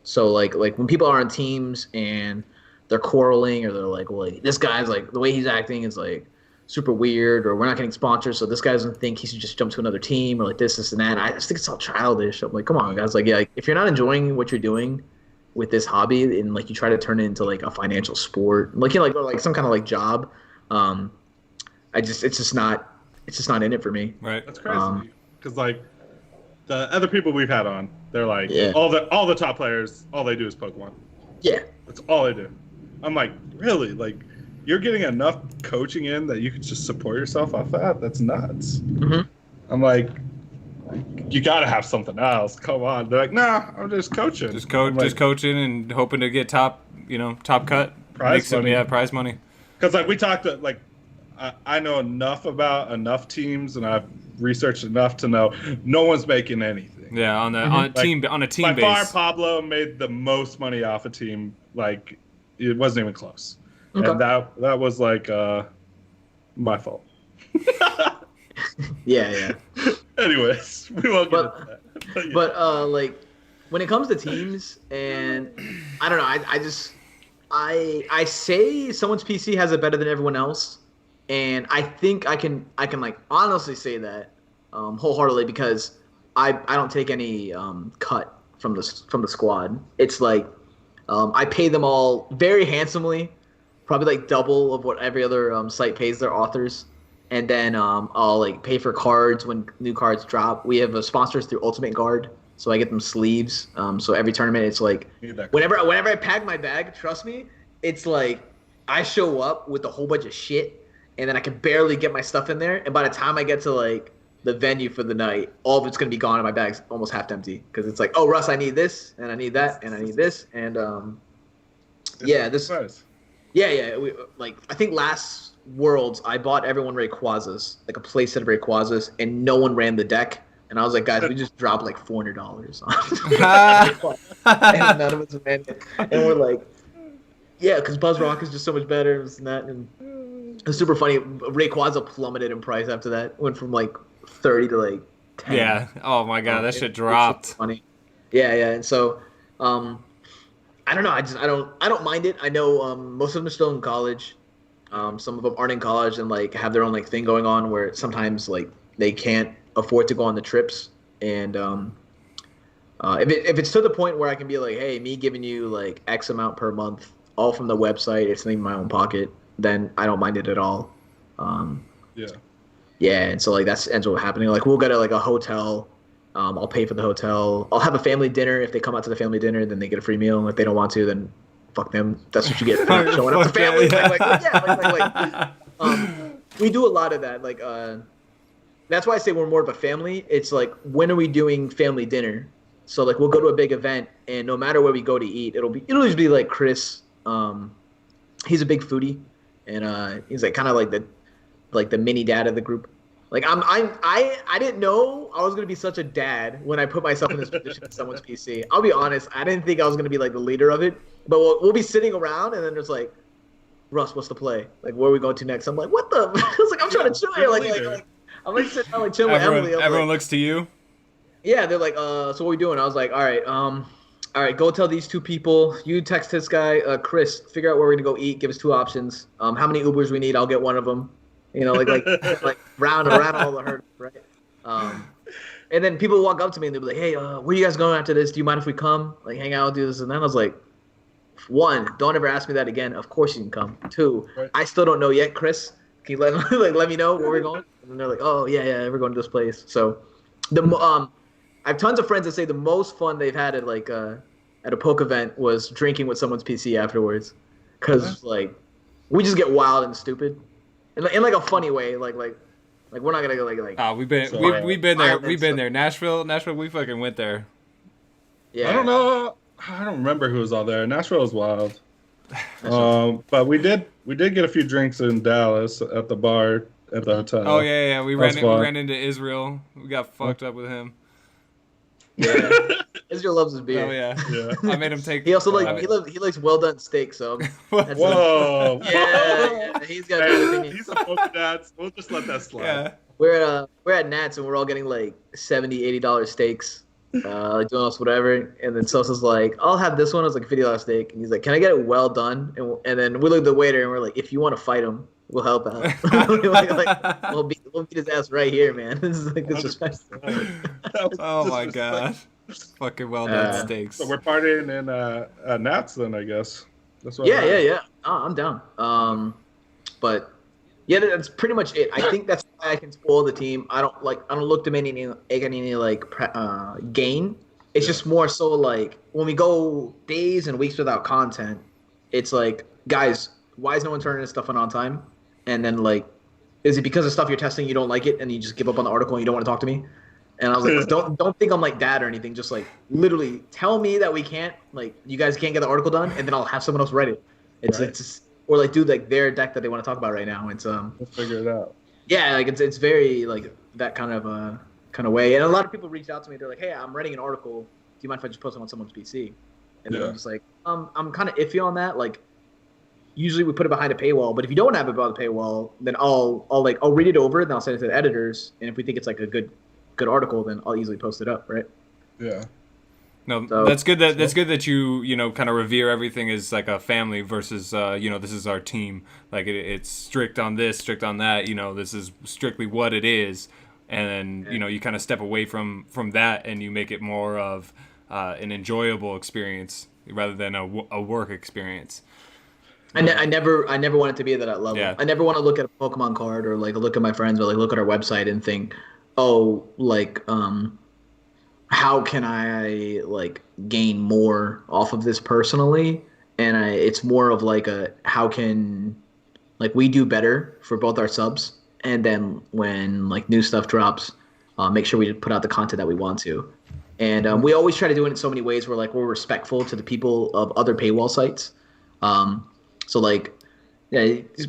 So like when people are on teams and they're quarreling, or they're like, well, like, this guy's like, the way he's acting is like super weird, or we're not getting sponsors, so this guy doesn't think he should just jump to another team, or like this and that. I just think it's all childish. I'm like, come on, guys. Like, yeah, like, if you're not enjoying what you're doing with this hobby, and like you try to turn it into like a financial sport, like, you know, like some kind of like job, it's just not in it for me. Right. That's crazy. Because like the other people we've had on, they're like, all the top players, all they do is Pokemon. Yeah. That's all they do. I'm like, really? Like, you're getting enough coaching in that you could just support yourself off that? That's nuts. Mm-hmm. I'm like, you got to have something else. Come on. They're like, nah, I'm just coaching. Just coaching and hoping to get top cut. Prize money. Prize money. Because like we talked to, like, I know enough about enough teams, and I've researched enough to know no one's making anything. Yeah, on a team base. By far, Pablo made the most money off a team. Like, it wasn't even close. Okay. And that was like my fault. Yeah. Anyways, we won't get into that. But like when it comes to teams, and I don't know, I say Someone's PC has it better than everyone else, and I think I can like honestly say that wholeheartedly, because I don't take any cut from the squad. It's like I pay them all very handsomely, probably like double of what every other site pays their authors. And then I'll like pay for cards when new cards drop. We have sponsors through Ultimate Guard, so I get them sleeves. So every tournament, it's like whenever I pack my bag, trust me, it's like I show up with a whole bunch of shit, and then I can barely get my stuff in there. And by the time I get to like the venue for the night, all of it's gonna be gone, and my bag's almost half empty, because it's like, oh, Russ, I need this, and I need that, and I need this, and yeah, this. Nice. Yeah. Like I think last Worlds, I bought everyone Rayquazas, like a play set of Rayquazas, and no one ran the deck. And I was like, guys, we just dropped like $400 on and none of us ran it. And we're like, yeah, because Buzzrock is just so much better and that. And it's super funny. Rayquaza plummeted in price after that. Went from like 30 to like 10. Yeah. Oh my god, that shit dropped. So funny. Yeah. And so, I don't know. I don't mind it. I know most of them are still in college. Some of them aren't in college and like have their own like thing going on where sometimes like they can't afford to go on the trips. And if it's to the point where I can be like, hey, me giving you like X amount per month, all from the website, it's in my own pocket, then I don't mind it at all. Yeah. Yeah, and so like that's ends up happening. Like we'll go to like a hotel. I'll pay for the hotel. I'll have a family dinner. If they come out to the family dinner, then they get a free meal. If they don't want to, then fuck them. That's what you get for not showing up to family. We do a lot of that. Like that's why I say we're more of a family. It's like, when are we doing family dinner? So like we'll go to a big event, and no matter where we go to eat, it'll always be like Chris. He's a big foodie, and he's like kind of like the mini dad of the group. Like I didn't know I was gonna be such a dad when I put myself in this position with someone's PC. I'll be honest, I didn't think I was gonna be like the leader of it. But we'll be sitting around, and then there's like, Russ, what's the play? Like, where are we going to next? I'm like, what the? I was like, I'm trying to chill here. Like I'm like sitting down like chilling with Emily. Everyone looks to you. Yeah, they're like, so what are we doing? I was like, all right, go tell these two people. You text this guy, Chris, figure out where we're gonna go eat. Give us 2 options. How many Ubers we need? I'll get one of them. You know, like round around all the hurdles, right? And then people walk up to me and they'll be like, hey, where are you guys going after this? Do you mind if we come? Like, hang out, do this and then I was like, 1, don't ever ask me that again. Of course you can come. 2, right. I still don't know yet, Chris. Can you let me know where we're going? And they're like, oh yeah, we're going to this place. So I have tons of friends that say the most fun they've had at like at a poke event was drinking with someone's PC afterwards, because like we just get wild and stupid. In like a funny way, like we're not gonna go like. Oh, we've been there. We've been there. Nashville. We fucking went there. Yeah. I don't know. I don't remember who was all there. Nashville was wild. But we did get a few drinks in Dallas at the bar at the hotel. Oh yeah. We ran into Israel. We got fucked up with him. Yeah. Israel loves his beer. Oh yeah. I made him take. He also he likes well done steak. So. Whoa. Yeah. He's got. He's a polka dots. We'll just let that slide. Yeah. We're at Nats and we're all getting like $70-$80 steaks. Like doing us whatever, and then Sosa's like, I'll have this one. It's like $50 steak, and he's like, can I get it well done? And then we look at the waiter and we're like, if you want to fight him, we'll help out. we'll beat his ass right here, man. This is like disrespectful. Oh my god, fucking well done steaks. So we're partying in Nats then, I guess. That's what yeah. Oh, I'm down. But yeah, that's pretty much it. I think that's why I can spoil the team. I don't look to any like gain. It's just more so like when we go days and weeks without content, it's like, guys, why is no one turning this stuff on time? And then like, is it because of stuff you're testing you don't like it and you just give up on the article and you don't want to talk to me? And I was like, don't think I'm like dad or anything. Just like literally tell me that we can't, like, you guys can't get the article done, and then I'll have someone else write it. It's just, or like do like their deck that they want to talk about right now. It's we'll figure it out. Yeah, like it's very like that kind of way. And a lot of people reach out to me. They're like, hey, I'm writing an article. Do you mind if I just post it on someone's PC? And then I'm just like, I'm kind of iffy on that. Like, usually we put it behind a paywall, but if you don't have it behind a paywall, then I'll read it over, then I'll send it to the editors, and if we think it's like a good article, then I'll easily post it up, right? Yeah. No, so, that's good that you know, kind of revere everything as like a family versus this is our team. Like it's strict on this, strict on that. You know, this is strictly what it is, and then you kind of step away from that and you make it more of an enjoyable experience rather than a work experience. I never want it to be at that level. Yeah. I never want to look at a Pokemon card or like look at my friends or like look at our website and think, oh, like how can I like gain more off of this personally? And it's more of like how can like we do better for both our subs, and then when like new stuff drops, make sure we put out the content that we want to. And we always try to do it in so many ways where like we're respectful to the people of other paywall sites. So like,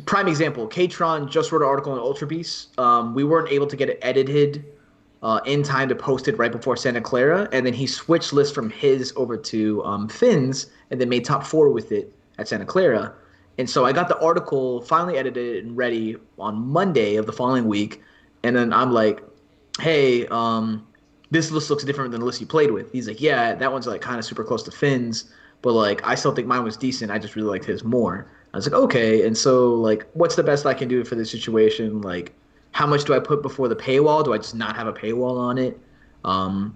prime example, K-Tron just wrote an article on Ultra Beast. We weren't able to get it edited in time to post it right before Santa Clara, and then he switched lists from his over to Finn's, and then made top 4 with it at Santa Clara. And so I got the article finally edited and ready on Monday of the following week, and then I'm like, hey, this list looks different than the list you played with. He's like, yeah, that one's like kind of super close to Finn's, but like I still think mine was decent. I just really liked his more. I was like, okay. And so like, what's the best I can do for this situation? Like, how much do I put before the paywall? Do I just not have a paywall on it? Um,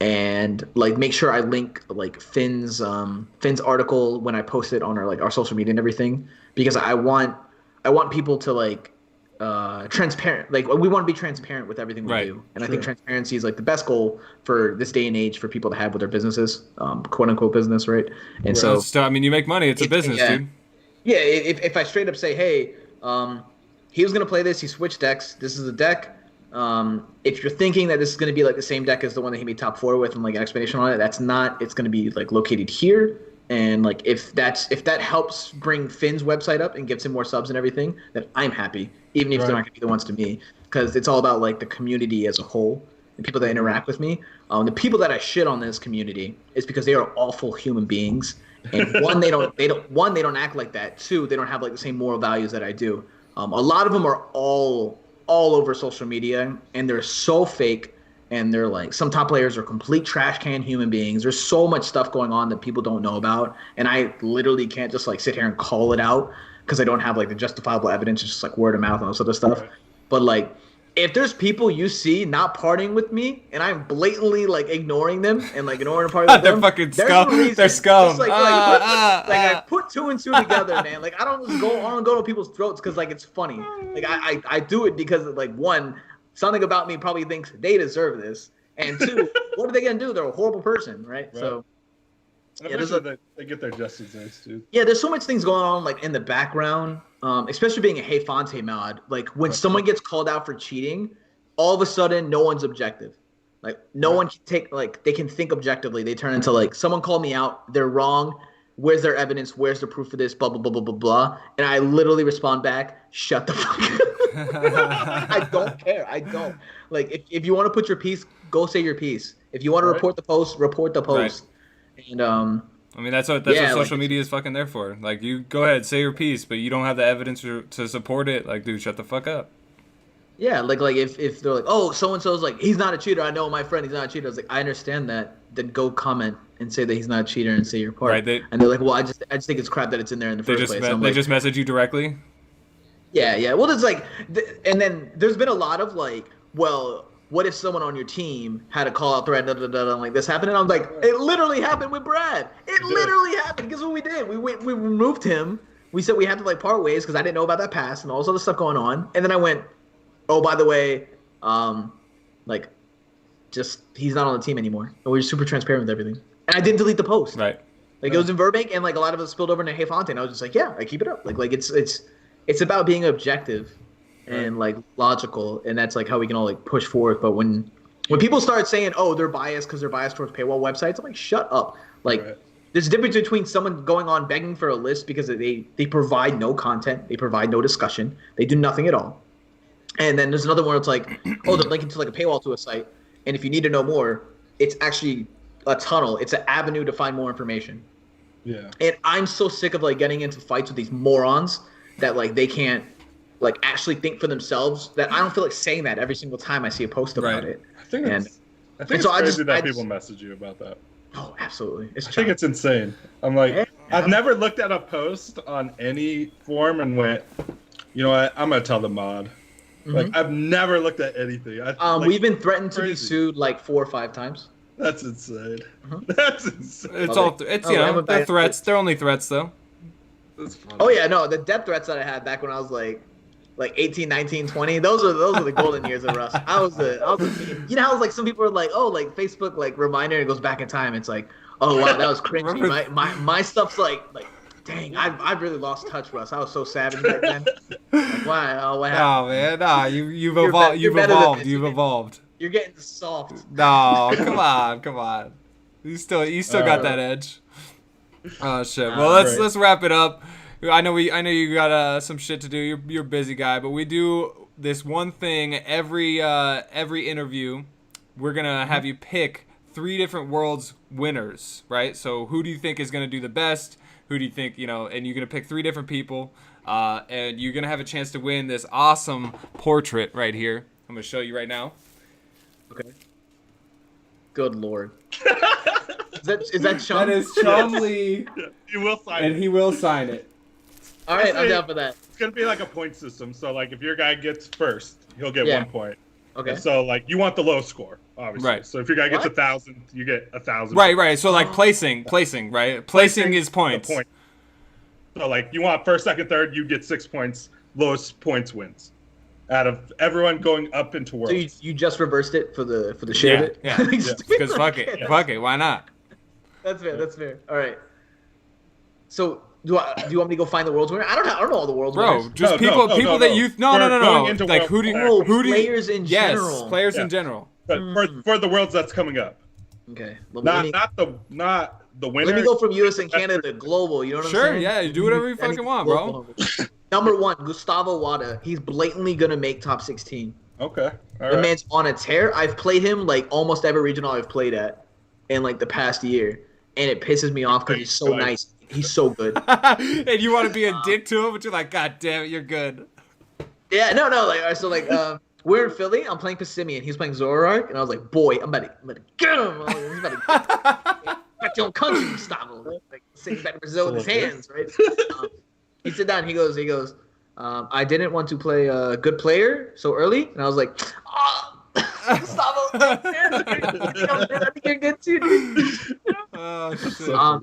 and like make sure I link like Finn's article when I post it on our social media and everything, because I want people to like transparent, like we want to be transparent with everything we Right. do, and I think transparency is like the best goal for this day and age for people to have with their businesses, quote unquote business, right? And so I mean, you make money. It's a business, dude. yeah, if I straight up say, hey, he was gonna play this, he switched decks, this is the deck. If you're thinking that this is gonna be like the same deck as the one that he made top 4 with and like an explanation on it, that's not. It's gonna be like located here. And like if that helps bring Finn's website up and gives him more subs and everything, then I'm happy, even if they're not gonna be the ones to me, because it's all about like the community as a whole and people that interact with me. The people that I shit on this community is because they are awful human beings. And one, they don't act like that. Two, they don't have like the same moral values that I do. A lot of them are all over social media, and they're so fake. And they're like, some top players are complete trash can human beings. There's so much stuff going on that people don't know about, and I literally can't just like sit here and call it out because I don't have like the justifiable evidence. It's just like word of mouth and all this other stuff. Right. But like, if there's people you see not partying with me and I'm blatantly like ignoring them and like ignoring a party with them, they're fucking scum. They're scum. I put 2 and 2 together, man. Like I don't go to people's throats because like it's funny. Like I do it because like, one, something about me probably thinks they deserve this, and two, what are they gonna do? They're a horrible person, right? So yeah, they get their just desserts, dude. Yeah, there's so much things going on like in the background, especially being a Hey Fonte mod. Like when someone gets called out for cheating, all of a sudden no one's objective. Like no one can they can think objectively. They turn into like, someone called me out, they're wrong. Where's their evidence? Where's the proof of this? Blah blah blah blah blah blah. And I literally respond back, shut the fuck up. I don't care. I don't. Like if you want to put your piece, go say your piece. If you want to report the post, report the post. Right. And I mean, that's what social media is fucking there for. Like, you go ahead, say your piece, but you don't have the evidence to support it. Like, dude, shut the fuck up. Yeah, like if they're like, oh, so and so's like, he's not a cheater. I know my friend, he's not a cheater. I was like, I understand that. Then go comment and say that he's not a cheater and say your part. Right. And they're like, well, I just think it's crap that it's in there in the first place. They just message you directly. Yeah. Well, it's like, and then there's been a lot of like, well, what if someone on your team had a call out thread, and like this happened? And I'm like, it literally happened with Brad. It literally happened. Guess what we did? We removed him. We said we had to like part ways because I didn't know about that pass and all this other stuff going on. And then I went, oh, by the way, like, just he's not on the team anymore. And we were super transparent with everything. And I didn't delete the post. Right. Like it was in Burbank, and like a lot of it spilled over into Hey Fonte. And I was just like, yeah, I keep it up. Like it's about being objective and like logical, and that's like how we can all like push forward. But when people start saying, oh, they're biased because they're biased towards paywall websites, I'm like, shut up. Like there's a difference between someone going on begging for a list because they provide no content, they provide no discussion, they do nothing at all. And then there's another one where it's like, oh, they're linking to like a paywall to a site, and if you need to know more, it's actually a tunnel. It's an avenue to find more information. Yeah. And I'm so sick of like getting into fights with these morons that like they can't like actually think for themselves, that I don't feel like saying that every single time I see a post about it. I think it's crazy that people message you about that. Oh, absolutely. I think it's insane. I'm like, I've never looked at a post on any form and went, you know what, I'm going to tell the mod. Like, I've never looked at anything. We've been threatened to be sued like 4 or 5 times. That's insane. That's insane. They're threats. They're only threats, though. Oh, yeah, no, the death threats that I had back when I was like 18, 19, 20, those are the golden years of Russ. I was you know how like some people are like, oh, like Facebook like reminder, it goes back in time. It's like, oh wow, that was cringy. My stuff's like dang, I've really lost touch, Russ. I was so savage back then. Like, why? Oh, what happened? Oh man, nah, you've evolved. You've evolved. You're getting soft. No, come on. You still got that edge. Oh shit. Well, let's wrap it up. I know you got some shit to do. You're a busy guy, but we do this one thing every interview. We're gonna have you pick 3 different worlds winners, right? So who do you think is gonna do the best? Who do you think, and you're gonna pick 3 different people, and you're gonna have a chance to win this awesome portrait right here. I'm gonna show you right now. Okay. Good Lord. Is that Sean? That is Sean Lee. You will sign it. And he will sign it. All right, I'm down for that. It's gonna be like a point system. So like, if your guy gets first, he'll get 1 point. Okay. And so like, you want the low score, obviously. Right. So if your guy gets 1,000, you get 1,000. Right. So like placing, right? Placing is points. Point. So like, you want first, second, third, you get 6 points. Lowest points wins. Out of everyone going up into worlds. So you just reversed it for the shit of it? Yeah. Because fuck it, why not? That's fair. All right. So do you want me to go find the world's winner? I don't know all the world's winners. Bro, just people that you no. Like who do players in general? Yes, players in general. But for the worlds that's coming up. Okay. Not the winner. Let me go from US and Canada to global. You know what I'm saying? Sure, yeah, you do whatever you fucking want, bro. Number 1, Gustavo Wada. He's blatantly gonna make top 16. Okay. The man's on a tear. I've played him like almost every regional I've played at in like the past year, and it pisses me off because he's so nice. He's so good. And you want to be a dick to him, but you're like, God damn it, you're good. Yeah, no. We're in Philly. I'm playing Passimian. He's playing Zoroark, and I was like, boy, I'm about to get him. He's about to got your own country, Gustavo. Like sitting back in Brazil with his hands, right? He sit down. He goes. I didn't want to play a good player so early, and I was like, Gustavo, I think you're good too, dude. Oh, shit. All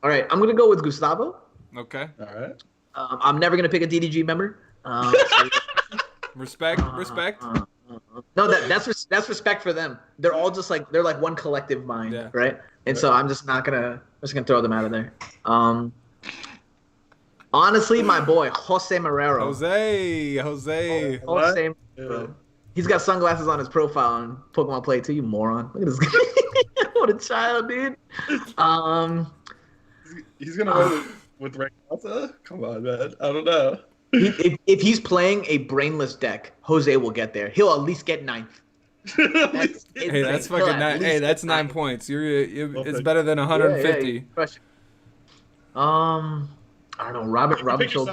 right, I'm gonna go with Gustavo. Okay. All right. I'm never gonna pick a DDG member. Respect. No, that's respect for them. They're all just like they're one collective mind, right? And so I'm just gonna throw them out of there. Honestly, my boy Jose Marrero. Jose. Jose Marrero. He's got sunglasses on his profile on Pokemon Play too. You moron! Look at this guy. What a child, dude. He's gonna win with Rayquaza? Come on, man. I don't know. If he's playing a brainless deck, Jose will get there. He'll at least get 9th. That's fucking 9. Hey, that's 9 points. It's better than 150. I don't know. Robin Schultz.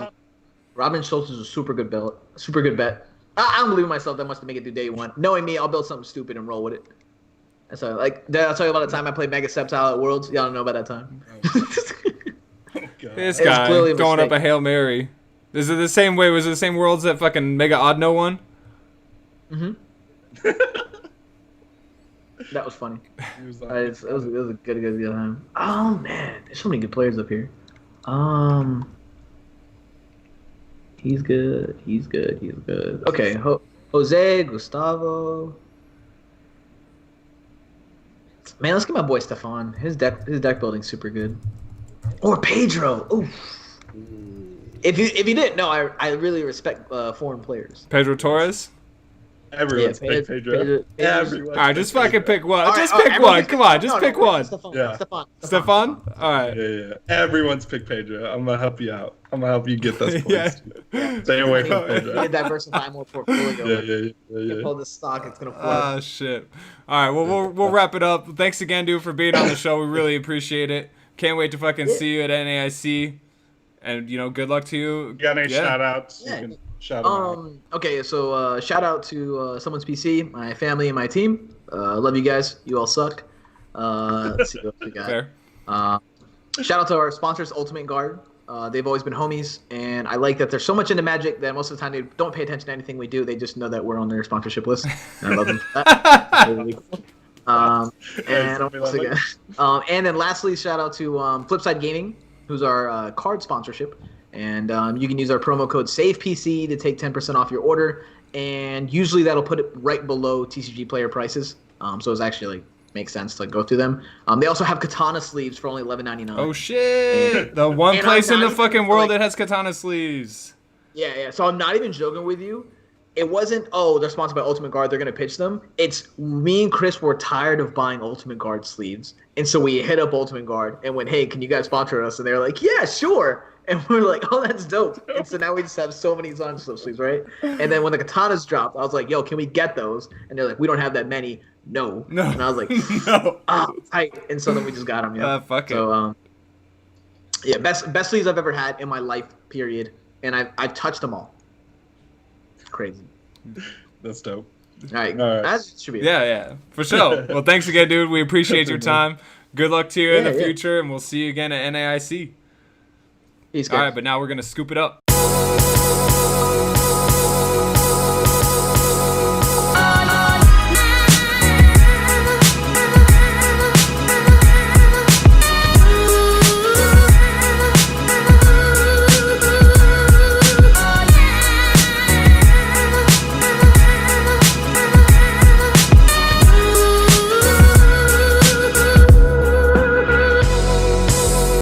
Robin Schultz is a super good bet. I don't believe in myself that much to make it through day 1. Knowing me, I'll build something stupid and roll with it. That's all. I'll tell you about the time I played Mega Sceptile at Worlds. Y'all don't know about that time. This guy going up a Hail Mary. Is it the same way? Was it the same Worlds that fucking Mega Oddno won? Mm-hmm. That was funny. It was a good time. Oh man, there's so many good players up here. He's good. Okay, Jose, Gustavo. Man, let's get my boy Stefan. His deck building's super good. Or Pedro. Ooh. If you didn't know, I really respect foreign players. Pedro Torres. Everyone's pick Pedro. Everyone. All right, just fucking pick one. Just pick one. Come on, just pick one. Stefan. All right. Yeah. Everyone's pick Pedro. I'm gonna help you out. I'm gonna help you get those points. Stay away from Pedro. Need to diversify more portfolio. Yeah. Pull the stock. It's gonna flood. Oh shit. All right. Well, we'll wrap it up. Thanks again, dude, for being on the show. We really appreciate it. Can't wait to fucking see you at NAIC. And good luck to you. You got any shout outs? Yeah. You can shout them out. Okay, so shout out to someone's PC, my family and my team. Love you guys. You all suck. Let's see what we got. Fair. Shout out to our sponsors, Ultimate Guard. They've always been homies, and I like that they're so much into Magic that most of the time they don't pay attention to anything we do. They just know that we're on their sponsorship list, and I love them for that. Really cool. And then lastly, shout out to Flipside Gaming, who's our card sponsorship. And you can use our promo code SAVEPC to take 10% off your order. And usually that'll put it right below TCG player prices. So it's actually makes sense to go through them. They also have katana sleeves for only $11.99. Oh shit! The one place in the fucking world that has katana sleeves. Yeah. So I'm not even joking with you. It wasn't, they're sponsored by Ultimate Guard, they're going to pitch them. It's me and Chris were tired of buying Ultimate Guard sleeves. And so we hit up Ultimate Guard and went, hey, can you guys sponsor us? And they were like, yeah, sure. And we were like, oh, that's dope. And so now we just have so many Zon sleeves, right? And then when the katanas dropped, I was like, yo, can we get those? And they're like, we don't have that many. No. And I was like, no. Tight. And so then we just got them. Yeah. Fuck it. So, best sleeves I've ever had in my life, period. And I've touched them all. Crazy. That's dope. All right. That should be it. Yeah, for sure. Well, thanks again, dude. We appreciate your time. Good luck to you in the future, and we'll see you again at NAIC. Peace, All guys. right, but now we're gonna scoop it up.